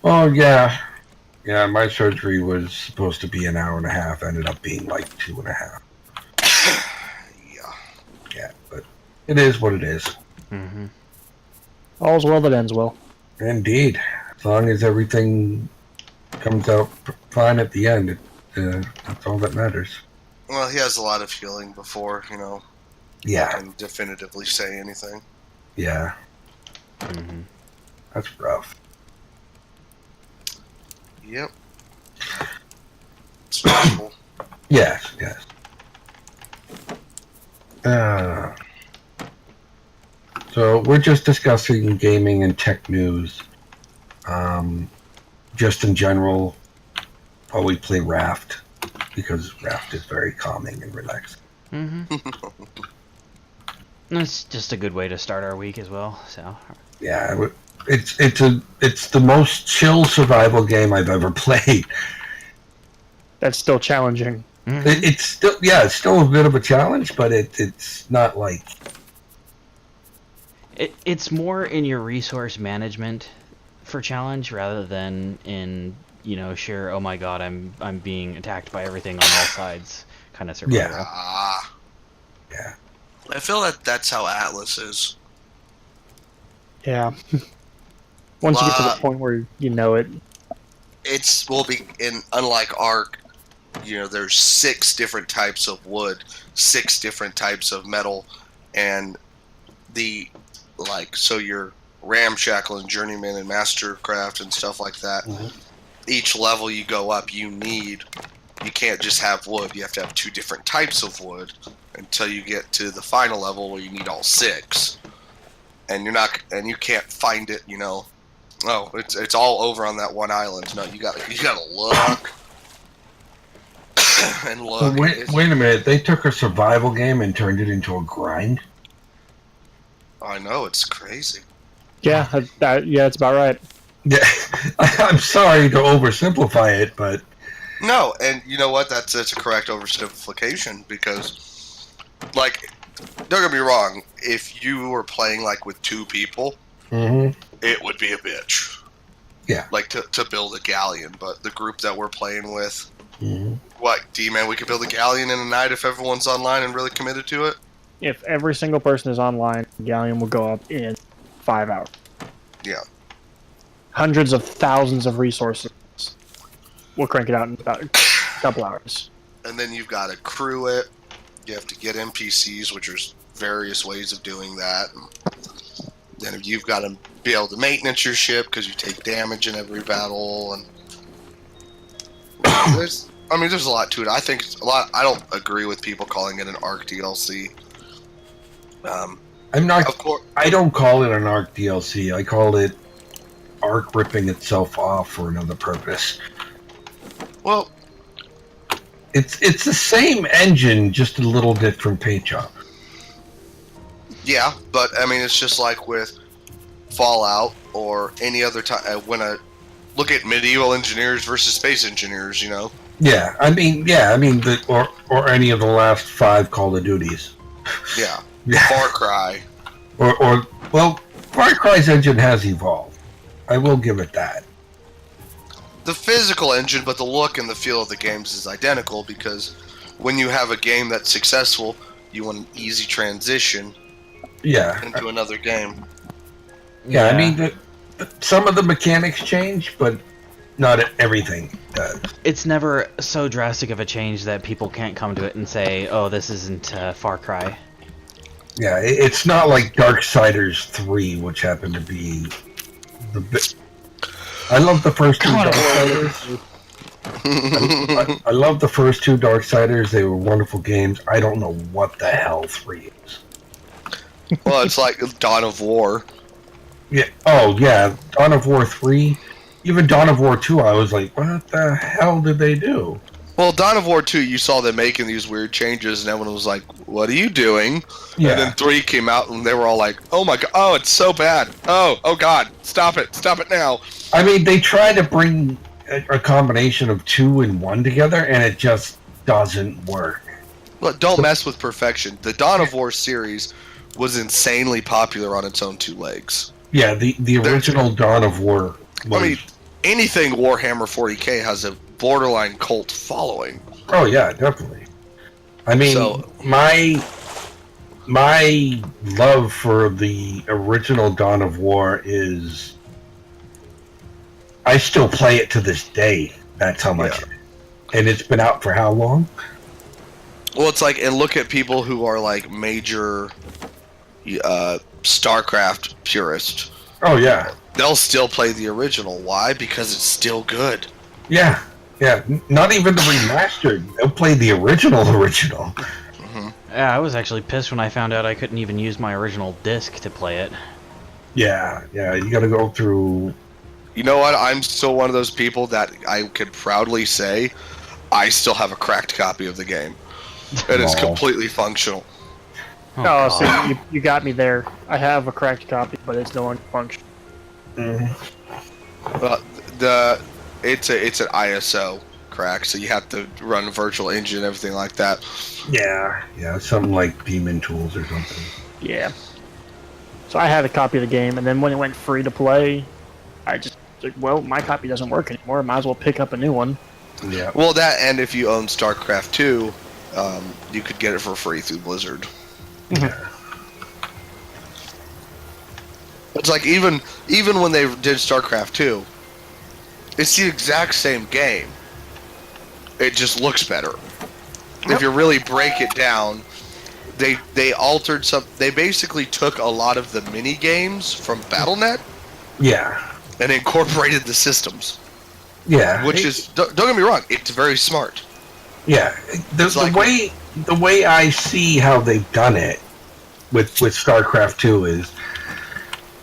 Oh, yeah. Yeah, my surgery was supposed to be an hour and a half. Ended up being like 2.5. Yeah. Yeah, but it is what it is. Mm-hmm. All's well that ends well. Indeed. As long as everything comes out fine at the end, that's all that matters. Well, he has a lot of healing before, I Yeah, can definitively say anything. yeah. Mm-hmm. That's rough. Yep. It's possible. Yes, yes. So we're just discussing gaming and tech news. Just in general, while we play Raft, because Raft is very calming and relaxing. Mm-hmm. That's just a good way to start our week as well. So. Yeah, it's the most chill survival game I've ever played. That's still challenging. Mm-hmm. It's still a bit of a challenge, but it's not like It's more in your resource management for challenge rather than in sheer, oh my god, I'm being attacked by everything on all sides kind of survival. Yeah. Yeah. I feel that that's how Atlas is. Yeah. Once you get to the point where you know it. Unlike Ark, there's 6 different types of wood, 6 different types of metal, and so your Ramshackle and Journeyman and Mastercraft and stuff like that. Mm-hmm. Each level you go up, you can't just have wood. You have to have 2 different types of wood until you get to the final level where you need all 6. And you can't find it. Oh, it's all over on that one island. No, you gotta look and look. So wait a minute. They took a survival game and turned it into a grind. I know, it's crazy. Yeah, that's about right. Yeah, I'm sorry to oversimplify it, but No, and you know what? That's a correct oversimplification because, don't get me wrong. If you were playing with 2 people, it would be a bitch. Yeah. To build a galleon, but the group that we're playing with, mm-hmm. what, D-Man, we could build a galleon in a night if everyone's online and really committed to it? If every single person is online, Galleon will go up in 5 hours. Yeah. Hundreds of thousands of resources. We'll crank it out in about a couple hours. And then you've got to crew it. You have to get NPCs, which there's various ways of doing that. And then you've got to be able to maintenance your ship because you take damage in every battle. And there's a lot to it. I think it's a lot. I don't agree with people calling it an Arc DLC. I'm not. Of course. I don't call it an Arc DLC. I call it Arc ripping itself off for another purpose. Well, it's the same engine, just a little different paint job. yeah, but it's just like with Fallout or any other time. When I look at medieval engineers versus space engineers, Yeah, or any of the last 5 Call of Duties. Yeah. Yeah. Far Cry. Well, Far Cry's engine has evolved. I will give it that. The physical engine, but the look and the feel of the games is identical because when you have a game that's successful, you want an easy transition into another game. Yeah. Some of the mechanics change, but not everything does. It's never so drastic of a change that people can't come to it and say, "Oh, this isn't Far Cry." Yeah, it's not like Darksiders 3, which happened to be I love the first two Darksiders. I love the first two Darksiders. They were wonderful games. I don't know what the hell 3 is. Well, it's like Dawn of War. Yeah. Oh, yeah. Dawn of War 3. Even Dawn of War 2, I was like, what the hell did they do? Well, Dawn of War 2, you saw them making these weird changes, and everyone was like, what are you doing? Yeah. And then 3 came out, and they were all like, oh my god, oh, it's so bad. Oh god, stop it now. I mean, they try to bring a combination of 2 and 1 together, and it just doesn't work. Look, don't mess with perfection. The Dawn of War series was insanely popular on its own 2 legs. Yeah, the original Dawn of War was... I mean, anything Warhammer 40k has a borderline cult following. Oh yeah, definitely. I mean, So- my love for the original Dawn of War is... I still play it to this day. That's how much... And it's been out for how long? Well, it's like, and look at people who are like major StarCraft purists. Oh yeah. They'll still play the original. Why? Because it's still good. Yeah. Yeah. Not even the remastered. They'll play the original. Yeah, I was actually pissed when I found out I couldn't even use my original disc to play it. Yeah. Yeah. You gotta go through... You know what? I'm still one of those people that I could proudly say I still have a cracked copy of the game. And it's Aw. completely functional. Oh, God. so you got me there. I have a cracked copy, but it's no longer functional. It's an ISO crack, so you have to run virtual engine and everything like that. Yeah. Yeah. Something like Demon Tools or something. Yeah. So I had a copy of the game, and then when it went free to play, I just like, well, my copy doesn't work anymore. Might as well pick up a new one. Yeah. Well, that, and if you own StarCraft 2, you could get it for free through Blizzard. Yeah. It's like even when they did StarCraft 2, it's the exact same game. It just looks better. If you really break it down, they altered some. They basically took a lot of the mini games from BattleNet Yeah. and incorporated the systems, Yeah. which is don't get me wrong, it's very smart. Yeah, It's like- the way I see how they've done it with StarCraft 2 is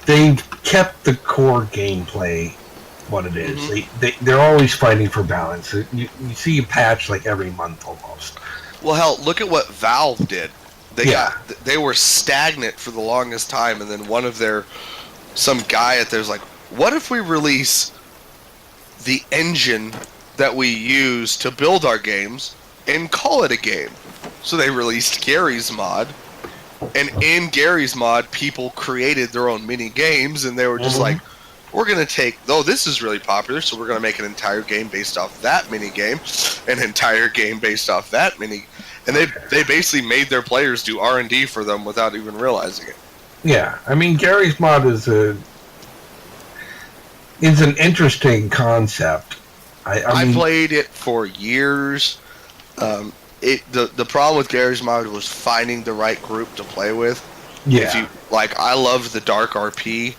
they've kept the core gameplay what it is. They're always fighting for balance. You see a patch like every month almost. Well, hell, look at what Valve did. Yeah. They were stagnant for the longest time, and then some guy out there's like, what if we release the engine that we use to build our games and call it a game? So they released Gary's mod, and in Gary's mod, people created their own mini games, and they were just like, we're going to take, this is really popular, so we're going to make an entire game based off that mini game, an entire game based off that mini, and they basically made their players do R&D for them without even realizing it. Yeah, I mean Gary's mod is an interesting concept. I mean, played it for years. The problem with Gary's mod was finding the right group to play with. yeah, If you I loved the dark RP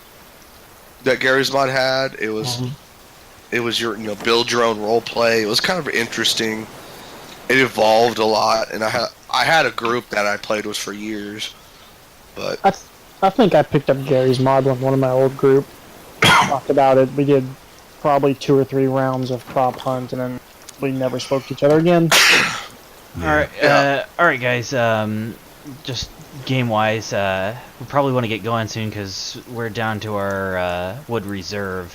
that Gary's mod had. It was your build your own role play. It was kind of interesting. It evolved a lot, and I had a group that I played with for years. But I think I picked up Gary's mod with one of my old group. Talked about it. We did probably 2 or 3 rounds of prop hunt, and then we never spoke to each other again. All right, guys. Just game-wise, we probably want to get going soon because we're down to our wood reserve.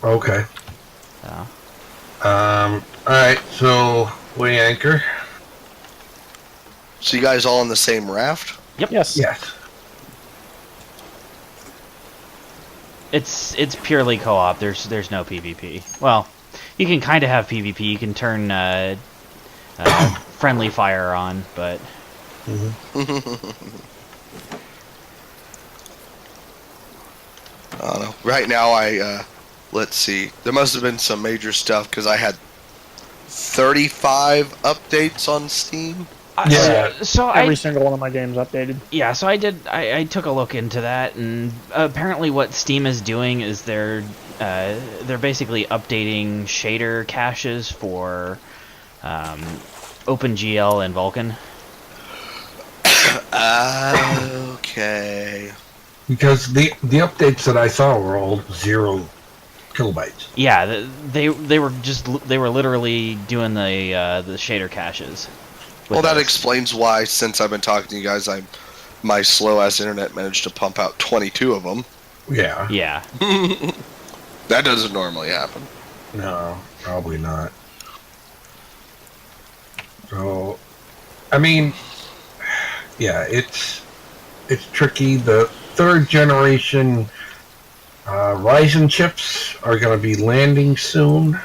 okay. So. All right, so we anchor. so you guys all on the same raft? Yes. Yes. It's purely co-op. There's no PvP. Well, you can kind of have PvP. You can turn friendly fire on, but I don't know. Right now, let's see. There must have been some major stuff because I had 35 updates on Steam. Yeah. So Every single one of my games updated. Yeah, so I took a look into that, and apparently what Steam is doing is they're basically updating shader caches for OpenGL and Vulkan. Okay. Because the updates that I saw were all 0 kilobytes. Yeah, they were literally doing the shader caches. Well, that us. explains why, since I've been talking to you guys, my slow-ass internet managed to pump out 22 of them. Yeah. Yeah. That doesn't normally happen. No, probably not. So, I mean, yeah, it's tricky. The 3rd generation Ryzen chips are going to be landing soon.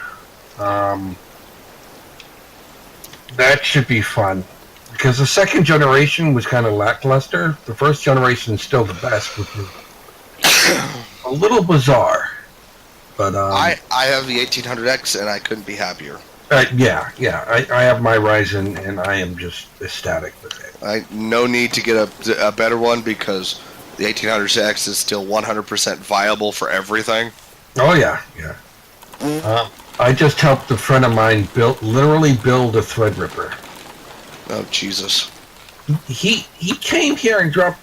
That should be fun. Because the 2nd generation was kind of lackluster. The 1st generation is still the best, which is a little bizarre. But I have the 1800X, and I couldn't be happier. yeah. I have my Ryzen, and I am just ecstatic with it. No need to get a better one because the 1800X is still 100% viable for everything. Oh yeah. I just helped a friend of mine literally build a Threadripper. Oh Jesus! He came here and dropped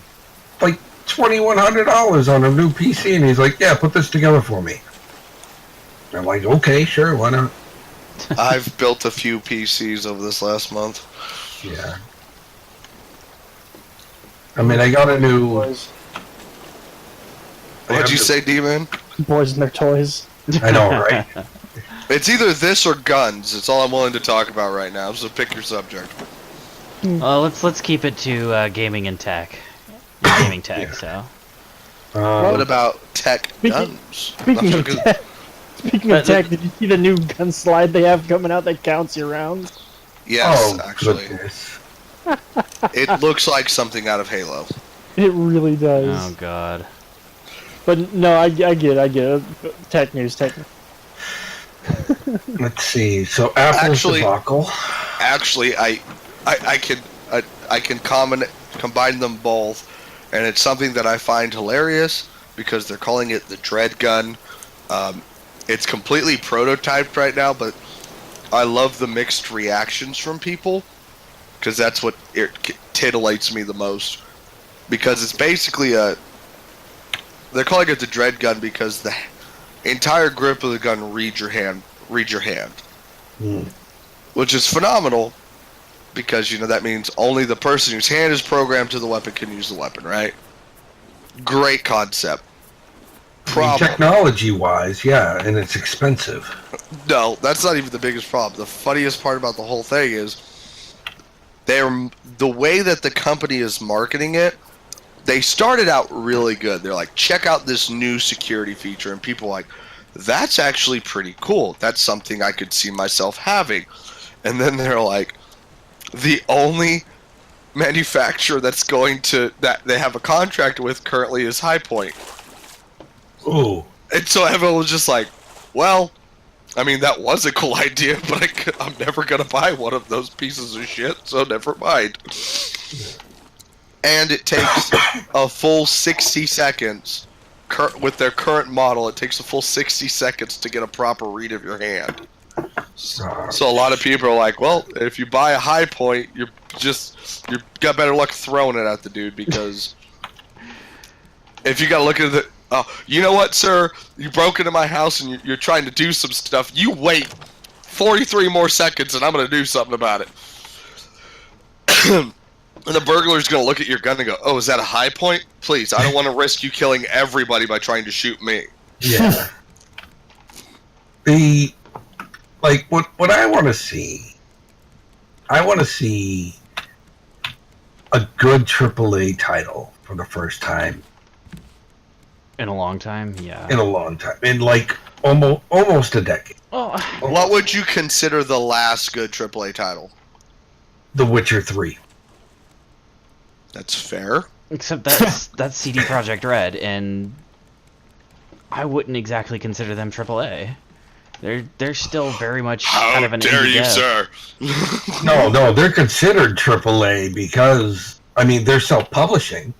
like $2,100 on a new PC, and he's like, "Yeah, put this together for me." I'm like, "Okay, sure, why not?" I've built a few PCs over this last month. Yeah. I mean, I got a new. Boys, What'd you say, D-Man? boys and their toys. I know, right? It's either this or guns. It's all I'm willing to talk about right now. So pick your subject. Well, let's keep it to gaming and tech. Gaming tech. Yeah. So. What about tech guns? Speaking Not of good. tech, did you see the new gun slide they have coming out that counts your rounds? Yes, Oh, actually, goodness. it looks like something out of Halo. It really does. Oh God. But no, I get it. Tech news. Let's see. So Apple's Actually- debacle. Actually, I can combine them both, and it's something that I find hilarious because they're calling it the Dread Gun. It's completely prototyped right now, but I love the mixed reactions from people because that's what titillates me the most. Because it's basically they're calling it the Dread Gun because the entire grip of the gun reads your hand, which is phenomenal. Because, that means only the person whose hand is programmed to the weapon can use the weapon, right? Great concept. Problem. Technology-wise, yeah, and it's expensive. No, that's not even the biggest problem. The funniest part about the whole thing is the way that the company is marketing it, they started out really good. They're like, check out this new security feature. And people are like, that's actually pretty cool. That's something I could see myself having. And then they're like, the only manufacturer that they have a contract with currently is High Point. Ooh. And so everyone was just like, well, I mean, that was a cool idea, but I'm never going to buy one of those pieces of shit, so never mind. And it takes a full 60 seconds. With their current model, it takes a full 60 seconds to get a proper read of your hand. So a lot of people are like, well, if you buy a High Point, you got better luck throwing it at the dude, because if you got to look at the... you know what, sir? You broke into my house and you're trying to do some stuff. You wait 43 more seconds and I'm going to do something about it. And the burglar's going to look at your gun and go, oh, is that a High Point? Please, I don't want to risk you killing everybody by trying to shoot me. Yeah. What I want to see, I want to see a good AAA title for the first time In a long time, yeah. in a long time, in like almost a decade. Oh, What would you consider the last good AAA title? The Witcher 3. That's fair. except that's CD Projekt Red, and I wouldn't exactly consider them AAA. They're still very much How kind of an dare indie you, dev. sir? No, they're considered AAA because they're self-publishing.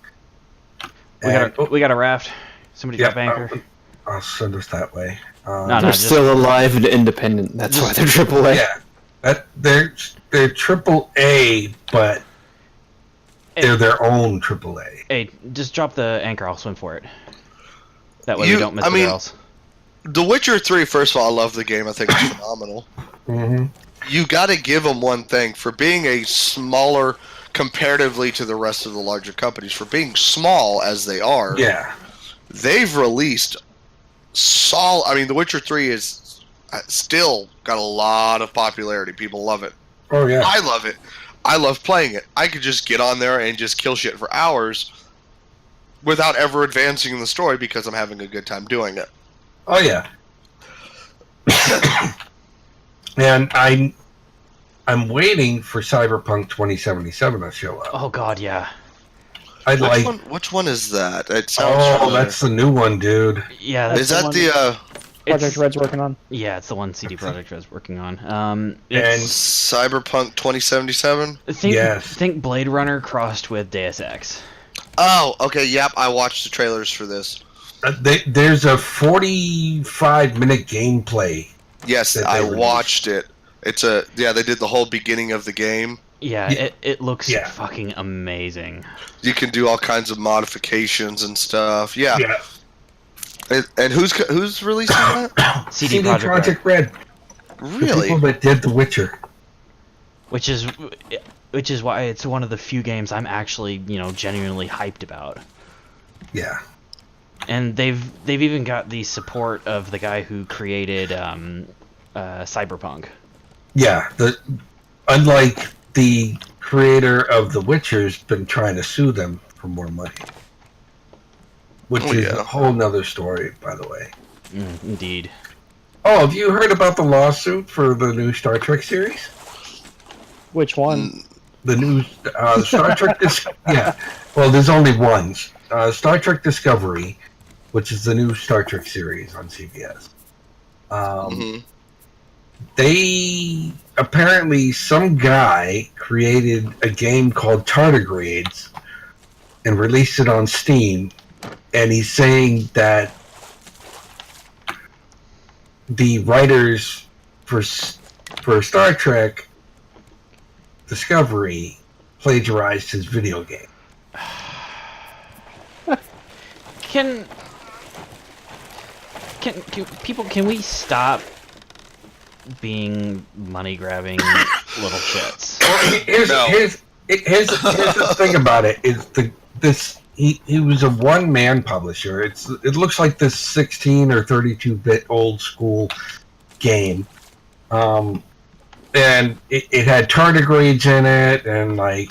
We got a Raft. Somebody drop anchor. I'll send us that way. No, They're just- still alive and independent. That's why they're AAA. Yeah, they're AAA, but they're their own AAA. Hey, just drop the anchor. I'll swim for it. That way we don't miss the barrels. The Witcher 3, first of all, I love the game. I think it's phenomenal. Mm-hmm. You got to give them one thing for being a smaller, comparatively to the rest of the larger companies, for being small as they are. Yeah, They've released The Witcher 3 is still got a lot of popularity. People love it. oh yeah. I love it. I love playing it. I could just get on there and just kill shit for hours without ever advancing the story because I'm having a good time doing it. Oh yeah. And I'm waiting for Cyberpunk 2077 to show up. Oh God, yeah. Which one is that? It sounds Oh, familiar. that's the new one, dude. Yeah, That's Is that one- the Project Red's working on. Yeah, it's the one CD Projekt Red's working on. And Cyberpunk 2077? Think Blade Runner crossed with Deus Ex. Oh, okay, yep, I watched the trailers for this. there's a 45-minute gameplay. Yes, that I they released. watched it. They did the whole beginning of the game. Yeah, Yeah. it looks Yeah. fucking amazing. You can do all kinds of modifications and stuff. Yeah. Yeah. And who's releasing that? CD Projekt Red, Red. The Really? people that did The Witcher. which is why it's one of the few games I'm actually, genuinely hyped about. Yeah. And they've even got the support of the guy who created Cyberpunk. Yeah. Unlike the creator of The Witcher's been trying to sue them for more money. Which Oh, is yeah. a whole nother story, by the way. Indeed. Oh, have you heard about the lawsuit for the new Star Trek series? Which one? The new Star Trek... yeah. Well, there's only one. Star Trek Discovery, which is the new Star Trek series on CBS. Mhm. They... Apparently, some guy created a game called Tardigrades and released it on Steam, and he's saying that the writers for Star Trek Discovery plagiarized his video game. Can people, can we stop being money grabbing little shits? Well, here's the thing about it is he was a one-man publisher. It looks like this 16 or 32-bit old school game, and it had tardigrades in it, and like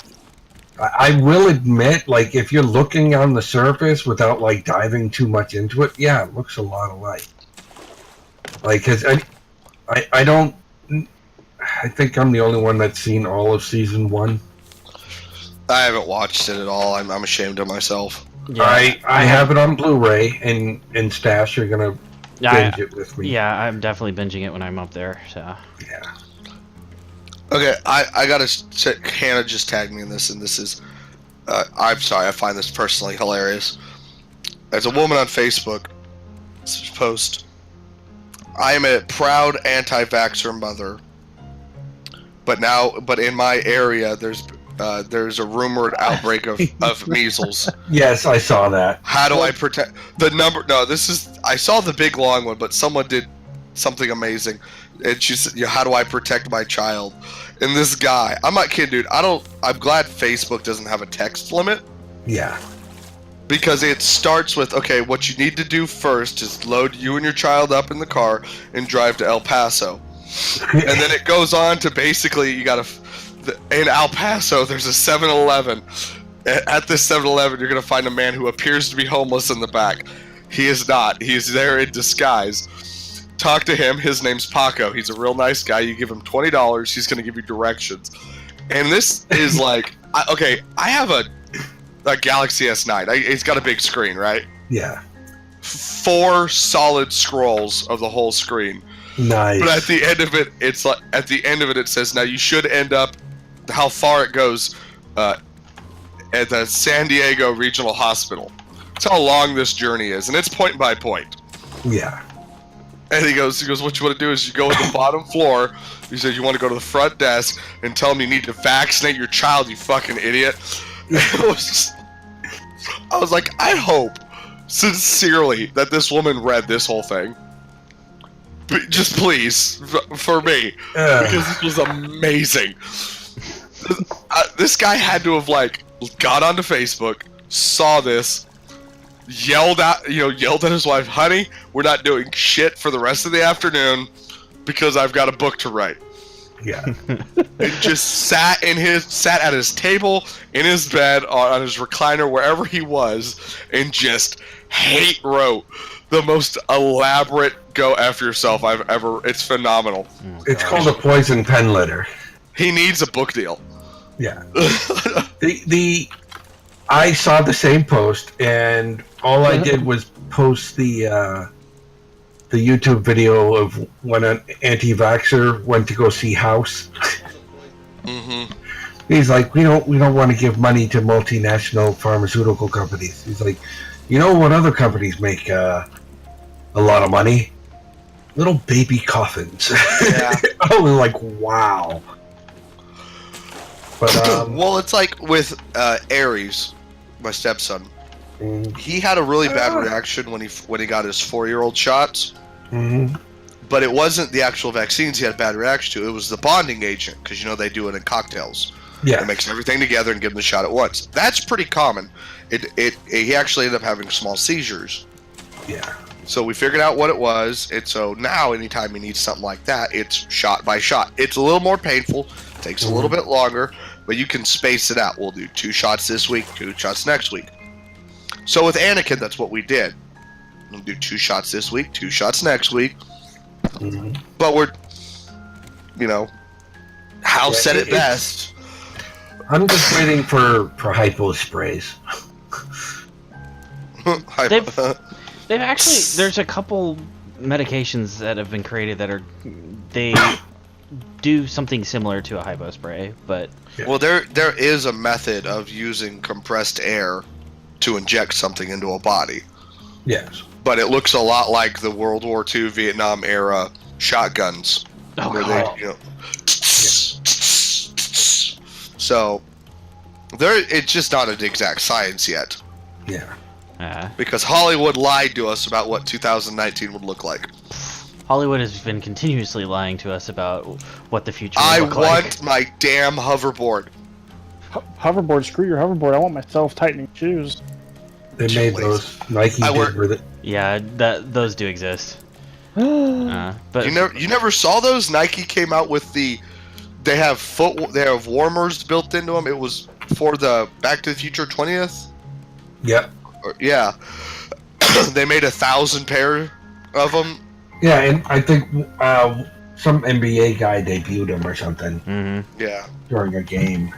I will admit, like if you're looking on the surface without like diving too much into it, yeah, it looks a lot alike. Like, 'cause I don't. I think I'm the only one that's seen all of season 1. I haven't watched it at all. I'm ashamed of myself. Yeah, I have it on Blu-ray, and Stash, you're gonna binge it with me. Yeah, I'm definitely binging it when I'm up there. So. Yeah. Okay, I gotta say, Hannah just tagged me in this, and this is, I'm sorry, I find this personally hilarious. There's a woman on Facebook, post, I am a proud anti-vaxxer mother, but in my area, there's a rumored outbreak of measles. Yes, I saw that. How do I protect the number? No, I saw the big long one, but someone did something amazing. And she said, how do I protect my child? And this guy, I'm not kidding, dude. I'm glad Facebook doesn't have a text limit. Yeah. Because it starts with, okay, what you need to do first is load you and your child up in the car and drive to El Paso. And then it goes on to basically, in El Paso, there's a 7-Eleven. At this 7-Eleven, you're going to find a man who appears to be homeless in the back. He is not. He is there in disguise. Talk to him. His name's Paco. He's a real nice guy. You give him $20. He's going to give you directions. And this is like, I have a Galaxy S9. It's got a big screen, right? Yeah. 4 solid scrolls of the whole screen. Nice. But at the end of it, it says, now you should end up how far it goes at the San Diego Regional Hospital. That's how long this journey is, and it's point by point. Yeah. And he goes, what you want to do is you go to the bottom floor. He says you want to go to the front desk and tell them you need to vaccinate your child, you fucking idiot. I was like, I hope sincerely that this woman read this whole thing. Just please, for me, because this was amazing. This guy had to have got onto Facebook, saw this, yelled at his wife, honey, we're not doing shit for the rest of the afternoon because I've got a book to write. Yeah. And just sat at his table, in his bed, on his recliner, wherever he was, and just wrote the most elaborate go after yourself I've ever. It's phenomenal. It's called a poison pen letter. He needs a book deal. Yeah. I saw the same post, and all I did was post the YouTube video of when an anti-vaxxer went to go see House. Mm-hmm. He's like, we don't want to give money to multinational pharmaceutical companies. He's like, you know what other companies make a lot of money? Little baby coffins. Yeah. I was like, wow. But well, it's like with Aries, my stepson. mm, He had a really bad reaction when he got his 4-year-old shots. mhm. But it wasn't the actual vaccines he had a bad reaction to. It was the bonding agent, because they do it in cocktails. Yeah. It mixes everything together and give him the shot at once. That's pretty common. He actually ended up having small seizures. Yeah. So we figured out what it was, and so now anytime he needs something like that, it's shot by shot. It's a little more painful, takes a little bit longer, but you can space it out. We'll do 2 shots this week, 2 shots next week. So with Anakin, that's what we did. We'll do 2 shots this week, 2 shots next week. Mhm. But we're, Hal Yeah, said it it's- best. I'm just waiting for hypo sprays. They've actually, there's a couple medications that have been created that they do something similar to a hypo spray, but Well, there is a method of using compressed air to inject something into a body, Yes. but it looks a lot like the World War II Vietnam era shotguns. oh where god, they, So it's just not an exact science yet, Yeah. because Hollywood lied to us about what 2019 would look like. Hollywood has been continuously lying to us about what the future I will look want my damn hoverboard. Hoverboard, screw your hoverboard. I want my self-tightening shoes. They made those. Nike I did work- with it. Yeah, those do exist. But You never saw those? Nike came out with they have warmers built into them. It was for the Back to the Future 20th. Yep. Yeah, they made 1,000 pair of them. Yeah, and I think some NBA guy debuted him or something mhm. Yeah, during a game.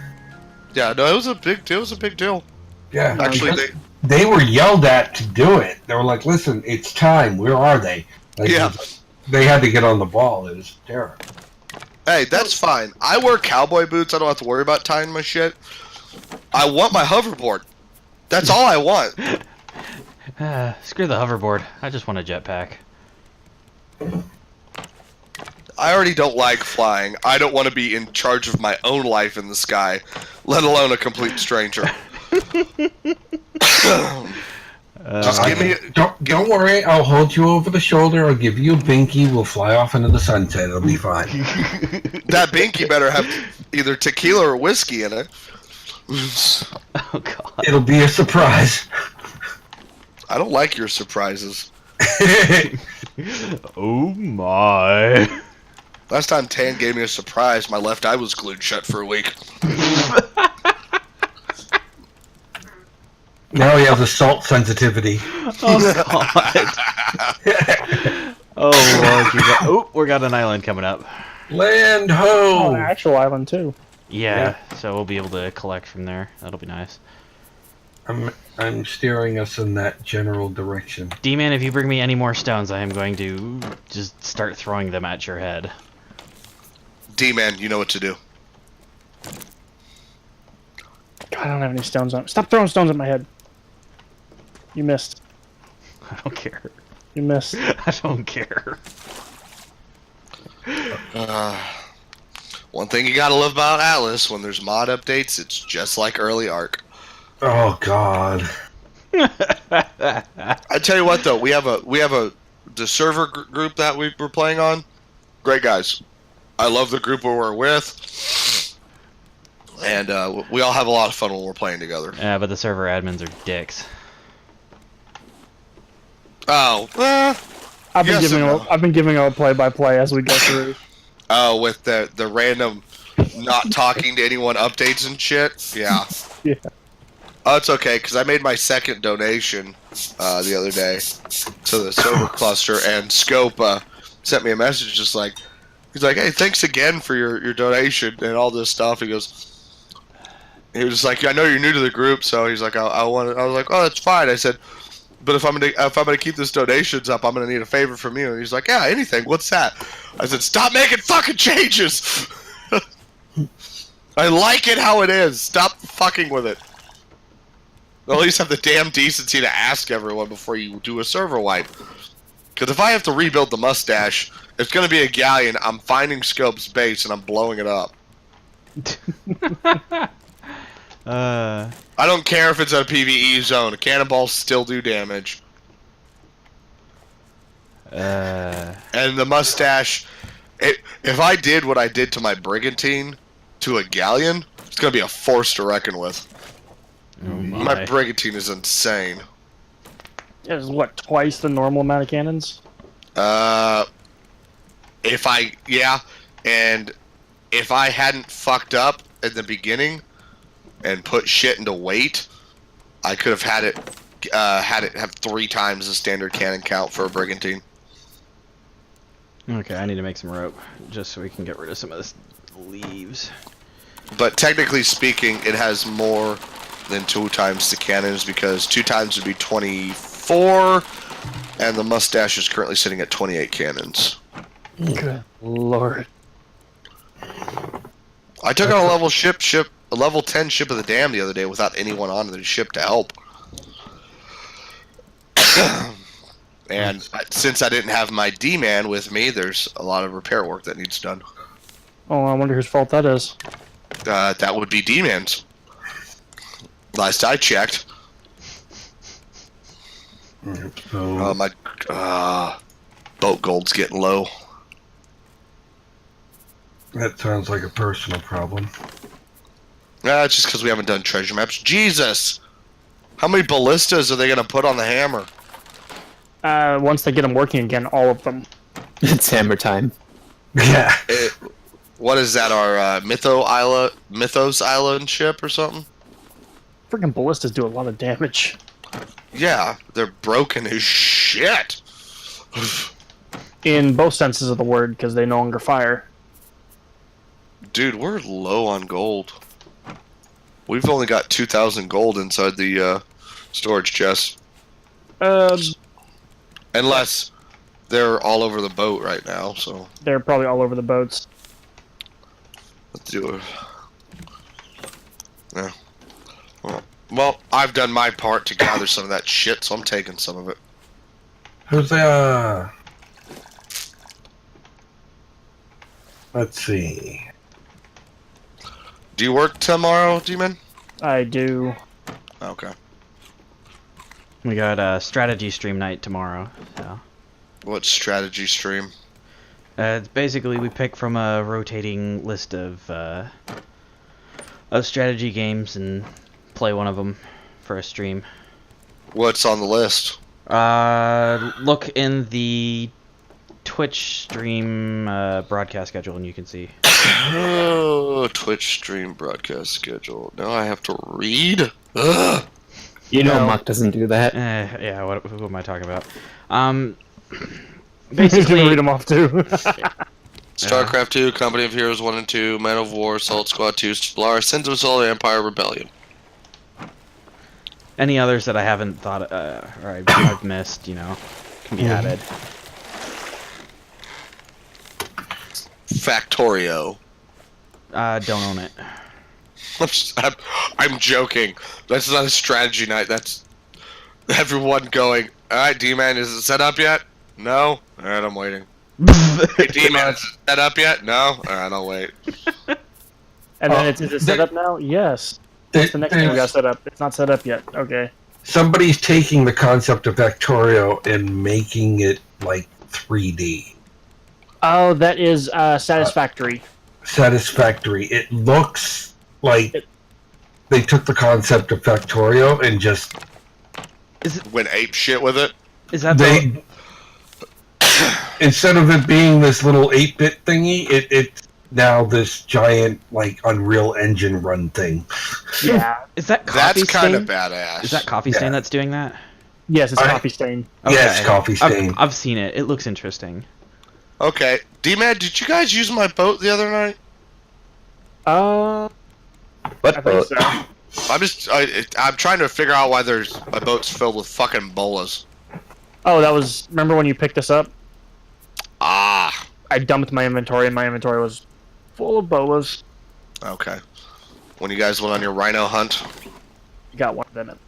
yeah. No, it was a big deal. It was a big deal. Yeah. Actually, because they were yelled at to do it. They were like, "Listen, it's time. Where are they?" Like, Yeah. They had to get on the ball. It was terrible. Hey, that's fine. I wear cowboy boots. I don't have to worry about tying my shit. I want my hoverboard. That's all I want. Screw the hoverboard. I just want a jetpack. I already don't like flying. I don't want to be in charge of my own life in the sky, let alone a complete stranger. Just give me. Don't worry. I'll hold you over the shoulder. I'll give you a binky. We'll fly off into the sunset. It'll be fine. That binky better have either tequila or whiskey in it. Oh god. It'll be a surprise. I don't like your surprises. Oh my. Last time Tan gave me a surprise, my left eye was glued shut for a week. Now he has a salt sensitivity. Oh god. Oh Lord, we got an island coming up. Land Oh, ho! an actual island too. Yeah, so we'll be able to collect from there. That'll be nice. I'm steering us in that general direction. D-Man, if you bring me any more stones, I am going to just start throwing them at your head. D-Man, you know what to do. God, I don't have any stones on. Stop throwing stones at my head. You missed. I don't care. You missed. I don't care. One thing you gotta love about Atlas, when there's mod updates, it's just like early Ark. Oh God. I tell you what, though, we have the server group that we were playing on. Great guys. I love the group where we're with, and we all have a lot of fun when we're playing together. Yeah, but the server admins are dicks. Oh, I've Yes and no. been giving a play-by-play as we go through. oh, with the random not talking to anyone updates and shit. Yeah. Yeah. Oh, it's okay, because I made my second donation the other day to the server cluster, and Scope sent me a message just like, he's like, hey, thanks again for your donation and all this stuff. He was just like, I know you're new to the group, so he's like, I was like, oh, that's fine. I said, but if I'm gonna keep this donations up, I'm gonna need a favor from you. And he's like, yeah, anything. What's that? I said, stop making fucking changes. I like it how it is. Stop fucking with it. At least have the damn decency to ask everyone before you do a server wipe. Because if I have to rebuild the mustache, it's going to be a galleon. I'm finding Scope's base and I'm blowing it up. I don't care if it's a PvE zone. Cannonballs still do damage. And the mustache, if I did what I did to my brigantine to a galleon, it's going to be a force to reckon with. Oh My brigantine is insane. It's what, twice the normal amount of cannons? And if I hadn't fucked up in the beginning and put shit into weight, I could have had it have 3 times the standard cannon count for a brigantine. Okay, I need to make some rope just so we can get rid of some of this leaves. But technically speaking, it has more than 2 times the cannons, because 2 times would be 24, and the mustache is currently sitting at 28 cannons. Good lord. I took on a level 10 ship of the dam the other day without anyone on the ship to help. And since I didn't have my D-Man with me, there's a lot of repair work that needs done. Oh, I wonder whose fault that is. That would be D-Man's. Last I checked. So My boat gold's getting low. that sounds like a personal problem. It's just because we haven't done treasure maps. Jesus! How many ballistas are they going to put on the hammer? Once they get them working again, all of them. It's hammer time. Yeah. What is that, our Mythos Island ship or something? Freaking ballistas do a lot of damage. Yeah, they're broken as shit. In both senses of the word, because they no longer fire. Dude, we're low on gold. We've only got 2,000 gold inside the storage chest. Unless they're all over the boat right now, so They're probably all over the boats. let's do it. Yeah. Well, I've done my part to gather some of that shit, so I'm taking some of it. Who's let's see. Do you work tomorrow, D-Man? I do. Okay. We got a strategy stream night tomorrow. So. What strategy stream? It's basically we pick from a rotating list of strategy games and play one of them for a stream. What's on the list? Look in the Twitch stream broadcast schedule and you can see. Oh, Twitch stream broadcast schedule. Now I have to read? Ugh. You know No. Muck doesn't do that. Yeah, who am I talking about? Basically, Basically, read them off too. StarCraft 2, Company of Heroes 1 and 2, Man of War, Assault Squad 2, Stellaris, Sins of Solar Empire, Rebellion. Any others that I haven't thought or I've missed, you know, can be added. Factorio. Don't own it. I'm joking. That's not a strategy night. That's everyone going. All right, Dmann, is it set up yet? No. All right, I'm waiting. Hey, Dmann, is it set up yet? No. All right, I'll wait. And then is it set up now? Yes. That's the next thing we got set up. It's not set up yet. Okay. Somebody's taking the concept of Factorio and making it like 3D. Oh, that is Satisfactory. Satisfactory. It looks like they took the concept of Factorio and just Went ape shit with it. Is that they instead of it being this little 8-bit thingy, it's now this giant like Unreal Engine run thing. Yeah. Is that Coffee That's kind Stain? of badass. Is that Coffee Stain that's doing that? Yes, it's Coffee Stain. Yes, Coffee Stain. I've seen it. It looks interesting. Okay, Dmann, did you guys use my boat the other night? What I think boat? so. I'm trying to figure out why my boat's filled with fucking bolas. Oh, that was. Remember when you picked us up? Ah. I dumped my inventory, and my inventory was full of bolas. Okay. When you guys went on your rhino hunt. You got one of them.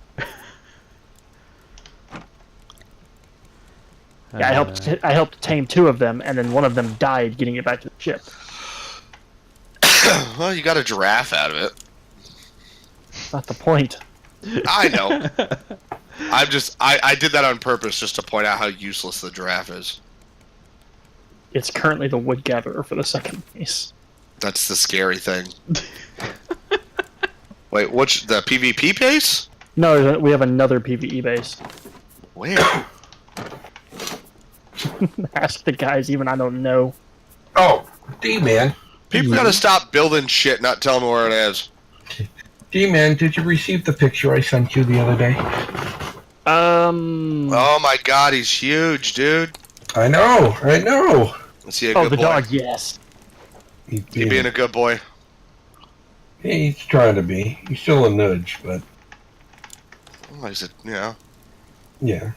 Yeah, I helped tame 2 of them, and then one of them died getting it back to the ship. Well, you got a giraffe out of it. Not the point. I know. I did that on purpose just to point out how useless the giraffe is. It's currently the wood gatherer for the second base. That's the scary thing. Wait, what's the PvP base? No, we have another PvE base. Where? Ask the guys, even I don't know. Oh, D-Man. People gotta stop building shit, not telling me where it is. D-Man, did you receive the picture I sent you the other day? Oh my god, he's huge, dude. I know. Is he a Oh, good the boy? dog, yes. He being a good boy. He's trying to be. He's still a nudge, but Well, I said, yeah. yeah.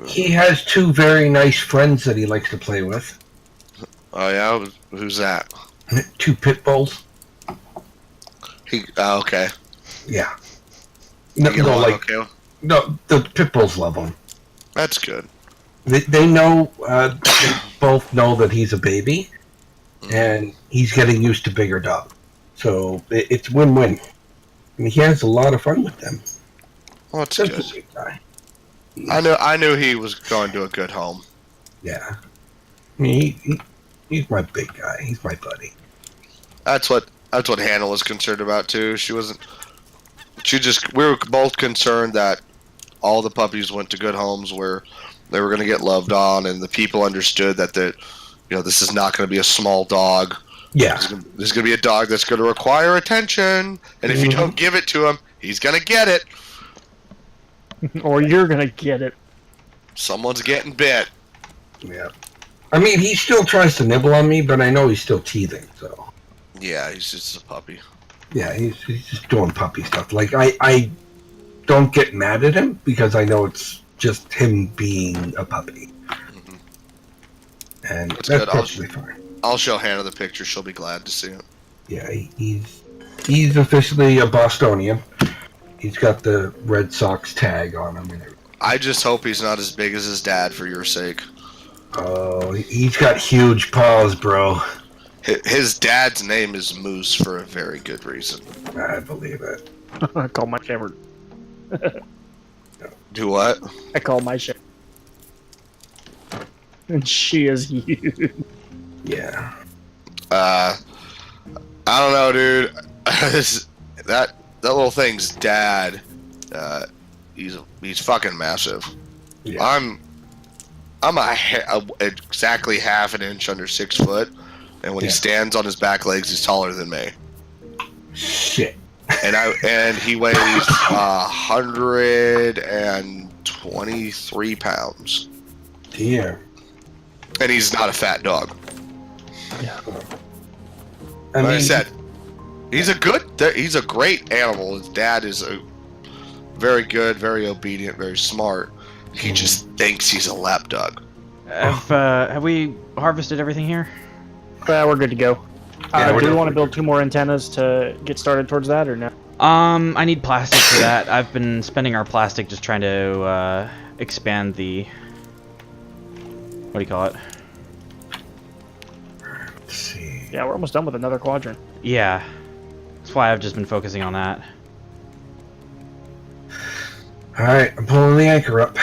He has 2 very nice friends that he likes to play with. Oh yeah, who's that? 2 pit bulls. Okay. Yeah. You No, get along like okay? no, the pit bulls love him. That's good. They know. They both know that he's a baby, and he's getting used to bigger dogs. So it's win-win. I mean, he has a lot of fun with them. Well, that's Just good. a big guy. I knew he was going to a good home. Yeah. I mean, he's my big guy. He's my buddy. That's what Hannah was concerned about too. We were both concerned that all the puppies went to good homes where they were going to get loved on, and the people understood that this is not going to be a small dog. Yeah. This is going to be a dog that's going to require attention, and if you don't give it to him, he's going to get it. Or you're gonna get it. Someone's getting bit. Yeah. I mean, he still tries to nibble on me, but I know he's still teething, so. Yeah, he's just a puppy. Yeah, he's just doing puppy stuff. Like, I don't get mad at him because I know it's just him being a puppy. Mm-hmm. And That's that's good. perfectly fine. I'll show Hannah the picture. She'll be glad to see it. Yeah, he's officially a Bostonian. He's got the Red Sox tag on him and everything. I just hope he's not as big as his dad for your sake. Oh, he's got huge paws, bro. His dad's name is Moose for a very good reason. I believe it. I call my shepherd. Do what? I call my shepherd. And she is huge. Yeah. I don't know, dude. That little thing's dad. He's fucking massive. Yeah. I'm exactly half an inch under 6 foot, and when he stands on his back legs, he's taller than me. Shit. And he weighs 123 pounds. Dear. And he's not a fat dog. Yeah. Like I said, He's a great animal. His dad is a very good, very obedient, very smart. He just thinks he's a lapdog. Have we harvested everything here? Yeah, we're good to go. Yeah, Do we want to build 2 more antennas to get started towards that, or no? I need plastic for that. I've been spending our plastic just trying to expand the. What do you call it? Let's see. Yeah, we're almost done with another quadrant. Yeah, that's why I've just been focusing on that. All right, I'm pulling the anchor up.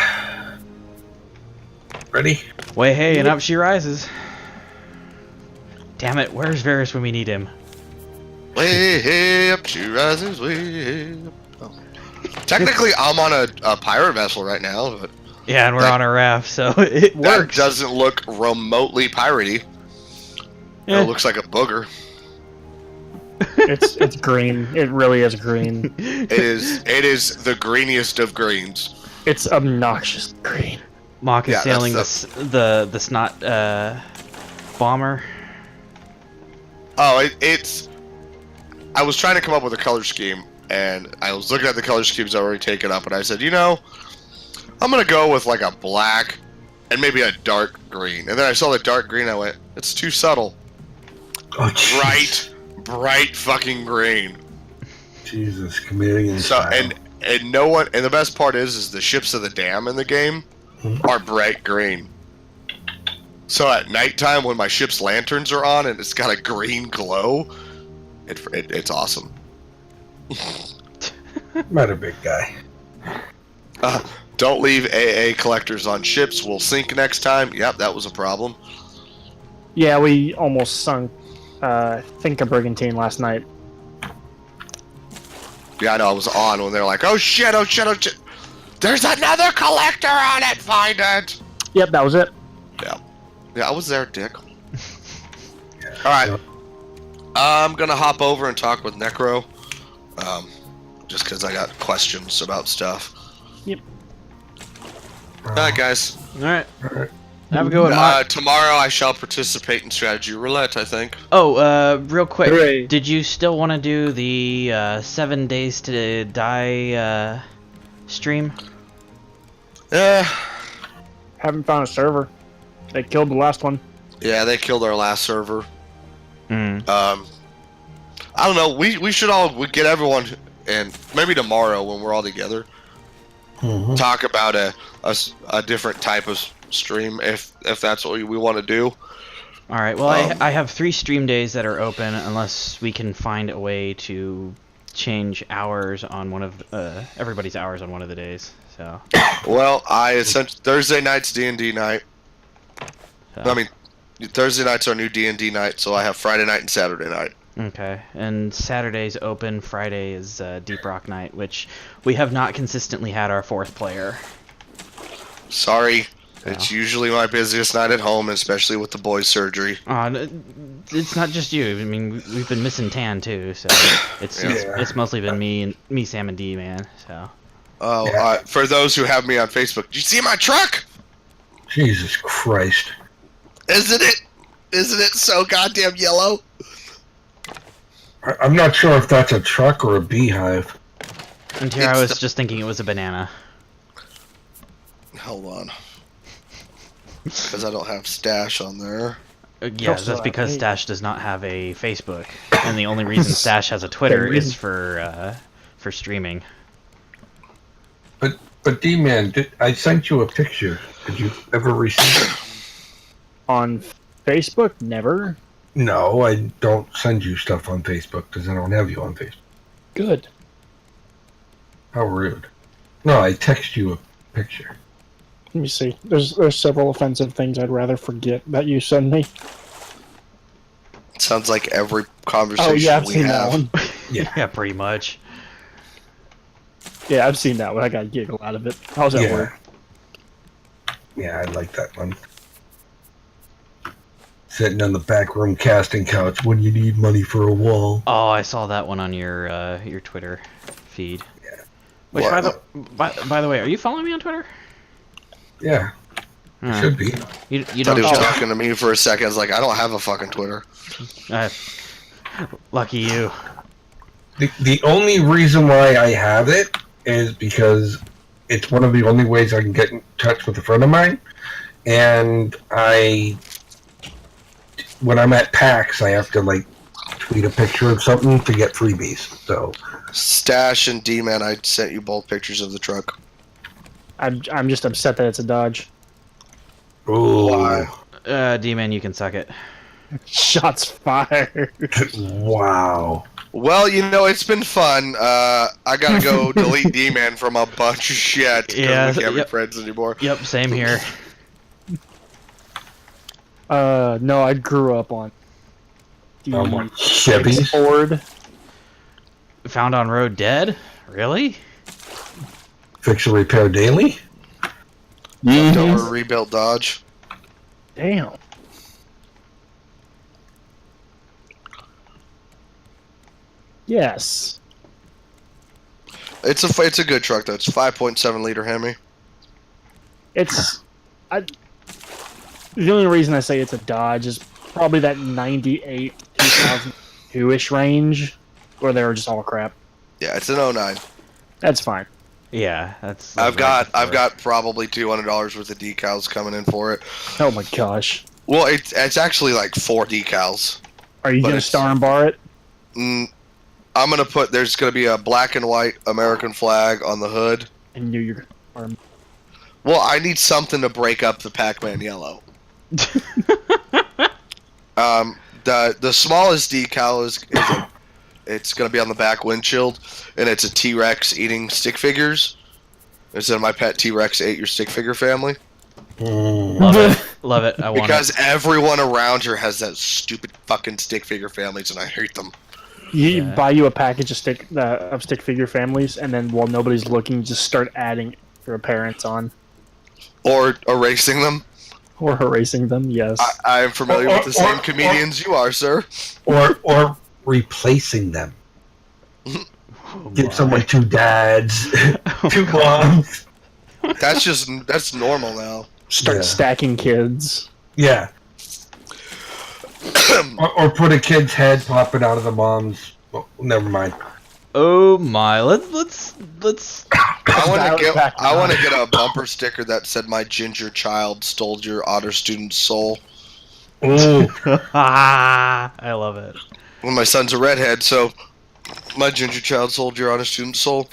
Ready? Way hey, and up she rises. Damn it, where's Varys when we need him? Way up, she rises, way up. Oh. Technically, I'm on a pirate vessel right now, but Yeah, and we're on a raft, so it that works. doesn't look remotely piratey. Yeah. It looks like a booger. It's green. It really is green. It is the greeniest of greens. It's obnoxious green. Mock is Yeah, sailing that's the snot bomber. Oh, it's. I was trying to come up with a color scheme, and I was looking at the color schemes already taken up, and I said, I'm gonna go with like a black and maybe a dark green. And then I saw the dark green, I went, it's too subtle. Oh, jeez. Bright fucking green. Jesus, chameleon So style. and no one, and the best part is the ships of the dam in the game are bright green. So at nighttime when my ship's lanterns are on and it's got a green glow, it's awesome. Not a big guy. Don't leave AA collectors on ships. We'll sink next time. Yep, that was a problem. Yeah, we almost sunk. I think a brigantine last night. Yeah, I know. I was on when they were like, "Oh shit! Oh shit! Oh shit! There's another collector on it. Find it." Yep, that was it. Yeah, I was there, Dick. All right, I'm gonna hop over and talk with Necro, just because I got questions about stuff. Yep. All right, guys. All right. All right. Have a good one, Mock. Tomorrow I shall participate in strategy roulette. I think. Oh, real quick. Hooray. Did you still want to do the 7 days to die stream? Yeah. Haven't found a server. They killed the last one. Yeah, they killed our last server. Mm. I don't know. We should all get everyone, and maybe tomorrow when we're all together, talk about a different type of stream if that's what we want to do. All right. Well, I have 3 stream days that are open unless we can find a way to change hours on one of everybody's hours on one of the days. So. Well, Thursday night's D&D night. So. I mean, Thursday night's our new D&D night, so I have Friday night and Saturday night. Okay, and Saturday's open. Friday is Deep Rock night, which we have not consistently had our 4th player. Sorry, it's usually my busiest night at home, especially with the boys' surgery. It's not just you. I mean, we've been missing Tan too, so it's mostly been me, Sam, and D, man. So. Oh, for those who have me on Facebook, did you see my truck? Jesus Christ. Isn't it so goddamn yellow? I'm not sure if that's a truck or a beehive. And here I was just thinking it was a banana. Hold on. Because I don't have Stash on there. Yeah, that's because Stash does not have a Facebook, and the only reason Stash has a Twitter is for streaming. But D-Man, I sent you a picture. Did you ever receive it? On Facebook? Never. No, I don't send you stuff on Facebook because I don't have you on Facebook. Good. How rude. No, I text you a picture. Let me see. There's several offensive things I'd rather forget that you send me. Sounds like every conversation Oh yeah, I've we seen have. that one. Yeah, pretty much. Yeah, I've seen that one. I got a giggle out of it. How's that work? Yeah, I like that one. Sitting on the back room casting couch when you need money for a wall. Oh, I saw that one on your Twitter feed. Yeah. Which, What? by the way, are you following me on Twitter? Yeah, Huh. should be. You Thought don't. he was talking to me for a second. I was like, I don't have a fucking Twitter. Lucky you. The only reason why I have it is because it's one of the only ways I can get in touch with a friend of mine, and when I'm at PAX, I have to like tweet a picture of something to get freebies. So Stash and D-Man, I sent you both pictures of the truck. I'm just upset that it's a Dodge. ooh, D-Man, you can suck it. Shots fired. wow. Well, you know, it's been fun. I gotta go delete D-Man from a bunch of shit because Yeah, we can't be yep. friends anymore. Yep, same here. No, I grew up on the Chevys. Ford. Found on road dead? Really? Fix and repair daily. Leftover rebuilt Dodge. Damn. Yes. It's a good truck though. It's 5.7 liter Hemi. It's the only reason I say it's a Dodge is probably that 98 2002-ish range where they were just all crap. Yeah, it's an 09. That's fine. Yeah, that's. I've got probably $200 worth of decals coming in for it. Oh my gosh. Well, it's actually like 4 decals. Are you But gonna it's- star and bar it? I'm gonna put. There's gonna be a black and white American flag on the hood. I knew you were. Well, I need something to break up the Pac-Man yellow. The smallest decal is it's gonna be on the back windshield, and it's a T-Rex eating stick figures. It said my pet T-Rex ate your stick figure family. Love it. Love it. I want Because it. everyone around here has that stupid fucking stick figure families, and I hate them. You Yeah. buy you a package of stick figure families, and then while nobody's looking, just start adding your parents on Or erasing them. or erasing them. Yes. I am familiar with the same comedians you are, sir. Or replacing them. Oh Give my. someone 2 dads, Oh 2 God. moms. That's normal now. start Yeah. stacking kids. Yeah. or put a kid's head popping out of the mom's. Oh, never mind. Oh my. Let's. I back want to get a bumper sticker that said "My ginger child stole your honor student's soul." Ooh. I love it. Well, my son's a redhead, so my ginger child stole your honor student's soul.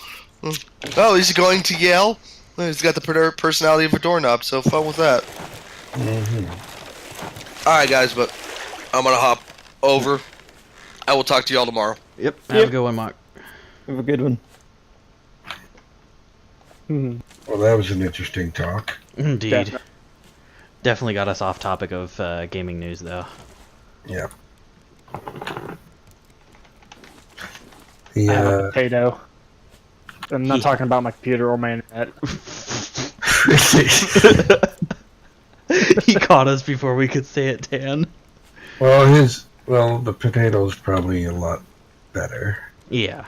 Oh, he's going to Yale. He's got the personality of a doorknob, so fun with that. Mm-hmm. All right, guys, but I'm gonna hop over. I will talk to y'all tomorrow. Yep. Have a good one, Mark. Have a good one. Well, that was an interesting talk. Indeed. Definitely. Definitely got us off topic of gaming news, though. Yeah. I have a The, potato. I'm not talking about my computer or my internet. He caught us before we could say it, Dan. the potato's probably a lot better. Yeah.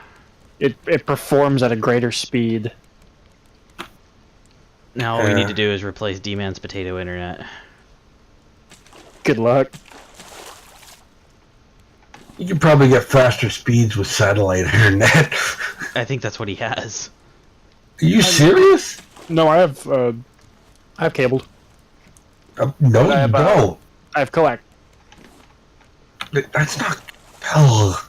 It performs at a greater speed. Now all we need to do is replace D-Man's potato internet. Good luck. You can probably get faster speeds with satellite internet. I think that's what he has. Are you serious? No, I have cabled. No, I you have, don't. I have coax. That's not. Oh.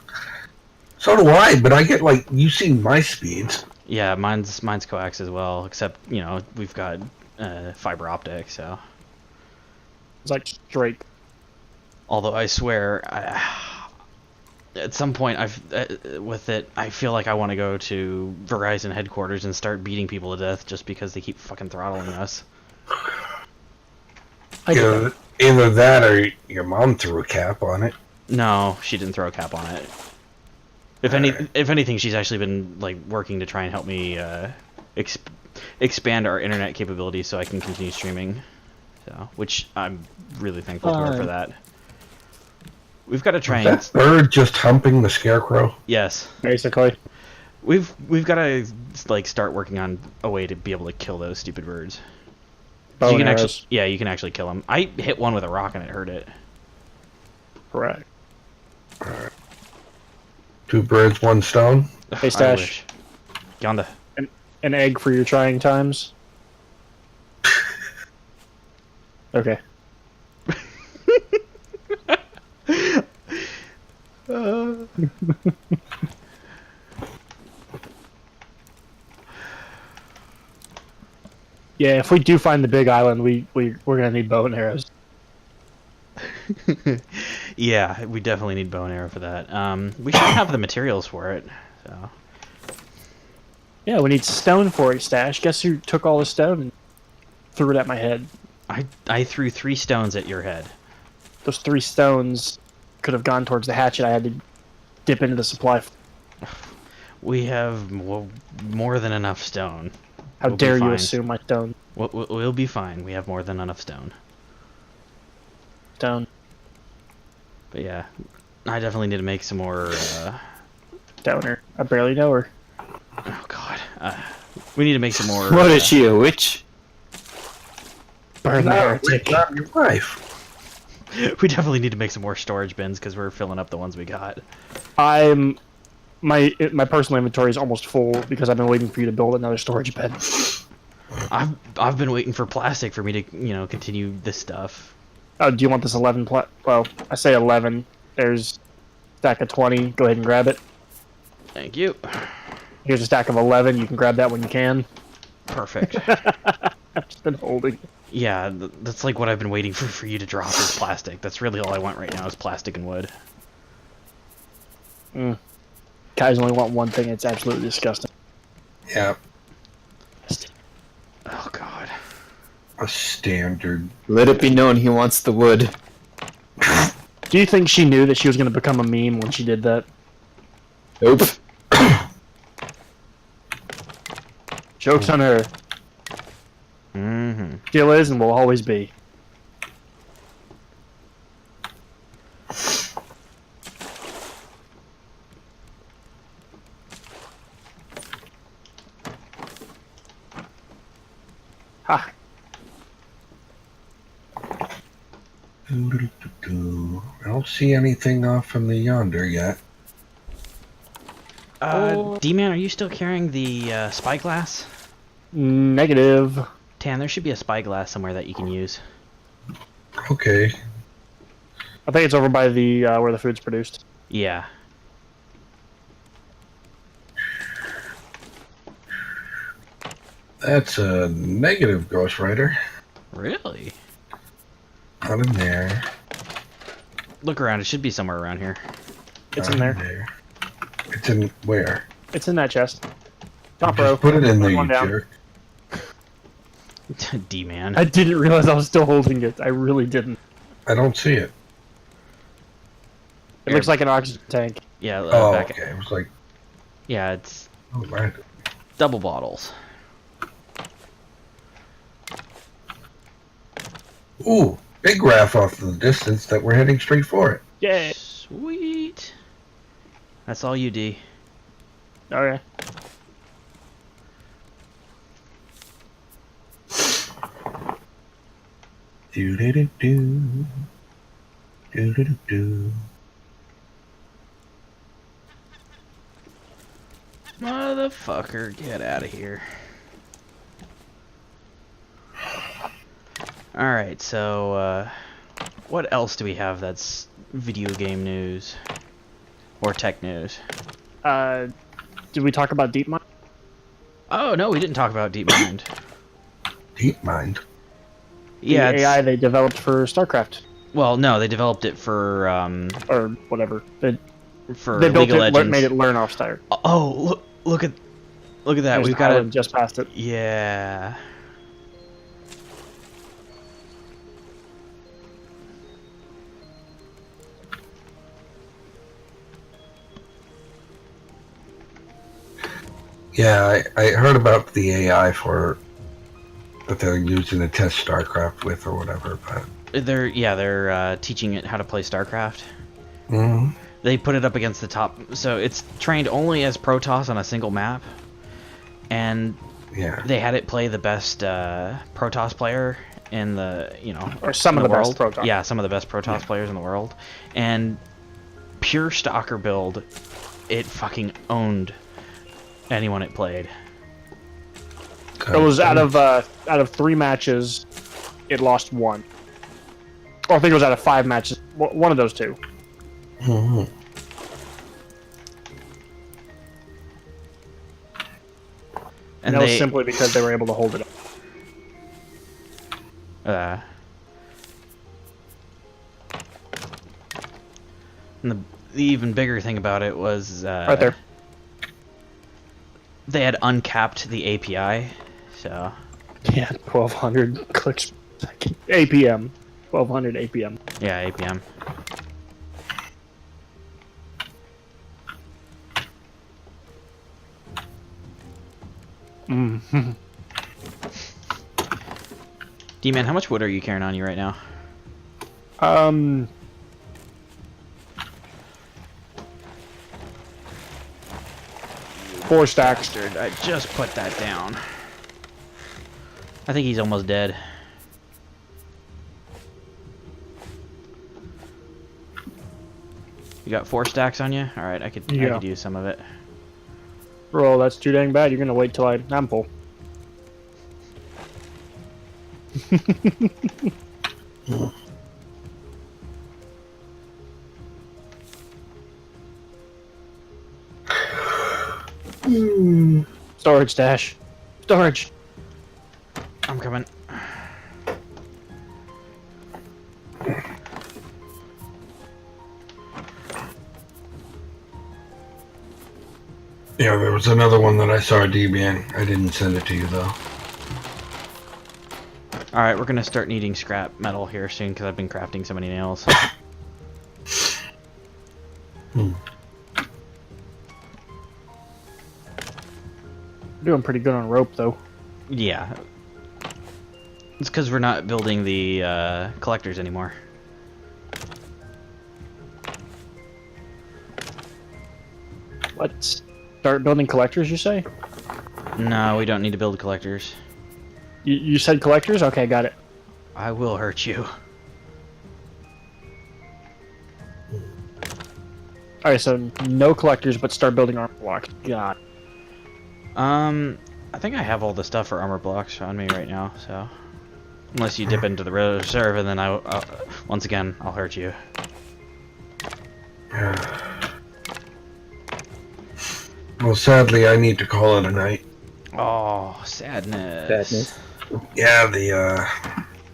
So do I, but I get like you've seen my speeds. Yeah, mine's coax as well, except, you know, we've got fiber optic, so. It's like straight. Although I swear, at some point, with it, I feel like I want to go to Verizon headquarters and start beating people to death just because they keep fucking throttling us. I get that. Either that or your mom threw a cap on it. No, she didn't throw a cap on it. If anything, she's actually been like working to try and help me expand our internet capabilities so I can continue streaming. So, which I'm really thankful to her for that. We've got to try and That bird just humping the scarecrow. yes, Basically. we've got to like start working on a way to be able to kill those stupid birds. Bow You and can actually, arrows. yeah, you can actually kill them. I hit one with a rock and it hurt it. Correct. 2 birds, 1 stone. Hey, I Stash. wish. Yonda. An egg for your trying times. Okay. Yeah, if we do find the big island, we're gonna need bow and arrows. Yeah, we definitely need bow and arrow for that. We should have the materials for it. So. Yeah, we need stone for it, Stash. Guess who took all the stone and threw it at my head? I threw 3 stones at your head. Those 3 stones could have gone towards the hatchet I had to dip into the supply. We have more than enough stone. How We'll be dare you fine. assume my stone? We'll be fine. We have more than enough stone. Stone. But yeah, I definitely need to make some more. Downer. I barely know her. Oh god, we need to make some more. What is she, a witch? Burn the heretic. Not your wife. We definitely need to make some more storage bins because we're filling up the ones we got. My personal inventory is almost full because I've been waiting for you to build another storage bed. I've been waiting for plastic for me to continue this stuff. Oh, do you want this 11 well, I say 11. There's a stack of 20. Go ahead and grab it. Thank you. Here's a stack of 11. You can grab that when you can. Perfect. I've just been holding. Yeah, that's like what I've been waiting for you to drop is plastic. That's really all I want right now is plastic and wood. Guys only want one thing. It's absolutely disgusting. Yeah, Oh god. a standard. Let it be known he wants the wood. Do you think she knew that she was going to become a meme when she did that? Nope. Joke's on her. Mm-hmm. Still is and will always be. Ha! I don't see anything off from the yonder yet. Dmann, are you still carrying the spyglass? Negative. Tan, there should be a spyglass somewhere that you can use. Okay. I think it's over by the where the food's produced. Yeah. That's a negative, Ghost Rider. Really? Not in there. Look around. It should be somewhere around here. It's Not in there. It's in where? It's in that chest. Top Just row. put it in there, One you down. jerk. D-man. I didn't realize I was still holding it. I really didn't. I don't see it. It looks like an oxygen tank. Yeah, Oh, back. okay. It was like, Yeah, it's oh, right. double bottles. Ooh, big graph off in the distance that we're heading straight for it. Yeah. Sweet. That's all you, D. Okay. Do do do do. Do do do do. Motherfucker, get out of here. Alright, so, what else do we have that's video game news? Or tech news? Did we talk about Dmann? Oh, no, we didn't talk about DeepMind. Deep mind. Yeah, The it's, AI they developed for StarCraft well, no, they developed it for or whatever. They built League of it, Legends. made it learn off Star. Oh, look at that. There's We've an got island it. just past it. Yeah. Yeah, I heard about the AI for that they're using to test StarCraft with or whatever, but They're teaching it how to play StarCraft. Mhm. They put it up against the top, so it's trained only as Protoss on a single map, and Yeah. they had it play the best Protoss player in the Or some in of the world. best Protoss. Yeah, some of the best Protoss players in the world, and pure stalker build it fucking owned anyone it played. It was out of 3 matches, it lost 1. Or I think it was out of 5 matches. One of those 2. Mhm. And that was simply because they were able to hold it up. And the even bigger thing about it was Right there. they had uncapped the API, so Yeah, 1,200 clicks per second. APM. 1,200 APM. yeah, APM. Mm-hmm. D-Man, how much wood are you carrying on you right now? 4 stacks. Bastard, I just put that down. I think he's almost dead. You got 4 stacks on you? Alright, I could use some of it. Bro, that's too dang bad. You're gonna wait till I'm full. Storage stash. Storage. I'm coming. Yeah, there was another one that I saw Dmann. I didn't send it to you though. Alright, we're gonna start needing scrap metal here soon because I've been crafting so many nails. Doing pretty good on rope, though. Yeah. It's because we're not building the collectors anymore. Let's start building collectors, you say? No, we don't need to build collectors. You said collectors? Okay, got it. I will hurt you. Alright, so no collectors, but start building armor blocks. God. I think I have all the stuff for armor blocks on me right now, so... Unless you dip into the reserve, and then once again, I'll hurt you. Well, sadly, I need to call it a night. Oh, sadness. Yeah, the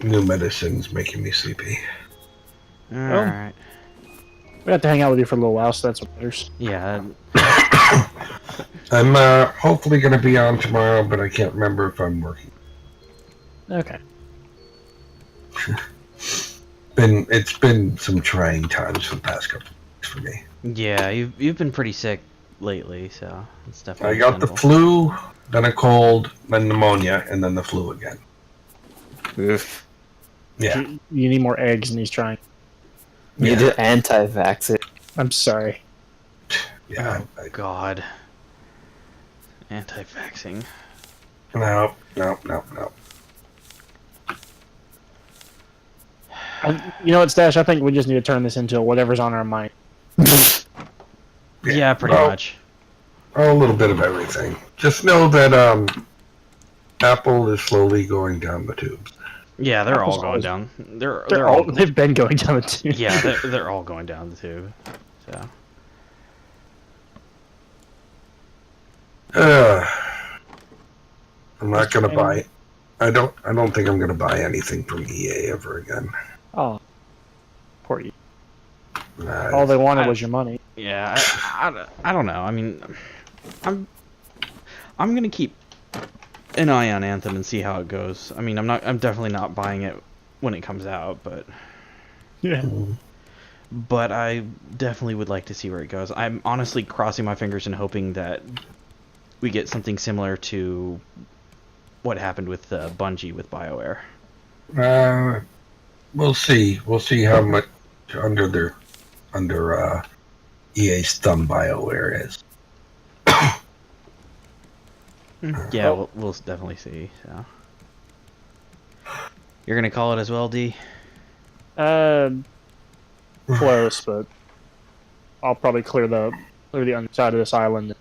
new medicine's making me sleepy. Alright. We have to hang out with you for a little while, so that's what matters. Yeah. I'm hopefully going to be on tomorrow, but I can't remember if I'm working. Okay. It's been some trying times for the past couple of weeks for me. Yeah, you've been pretty sick lately, so it's I definitely got the flu, then a cold, then pneumonia, and then the flu again. Oof. Yeah. You need more eggs, and he's trying. You need to anti-vax it. I'm sorry. Yeah. Oh, God. Anti-vaxxing. No. You know what, Stash? I think we just need to turn this into whatever's on our mind. Yeah, pretty much. A little bit of everything. Just know that Apple is slowly going down the tubes. Yeah, they're all Apple's going always- down. They're all. They've been going down the tube. Yeah, they're all going down the tube. So. I'm not gonna buy. I don't think I'm gonna buy anything from EA ever again. Oh, poor you. All they wanted was your money. Yeah, I don't know. I mean, I'm gonna keep an eye on Anthem and see how it goes. I mean, I'm definitely not buying it when it comes out, but Yeah. but I definitely would like to see where it goes. I'm honestly crossing my fingers and hoping that we get something similar to what happened with Bungie with BioWare. We'll see. We'll see how much under EA's thumb BioWare is. Yeah, we'll definitely see. So you're gonna call it as well, D? Close, but I'll probably clear the clear the other side of this island.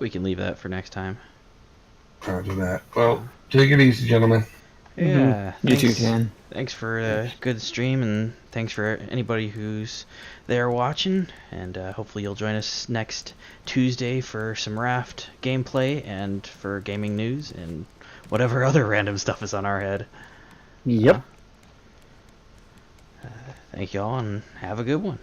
We can leave that for next time. Roger that. Well, take it easy, gentlemen. Yeah. You too, Dan. Thanks for a good stream, and thanks for anybody who's there watching. And hopefully you'll join us next Tuesday for some Raft gameplay and for gaming news and whatever other random stuff is on our head. Yep. Thank y'all, and have a good one.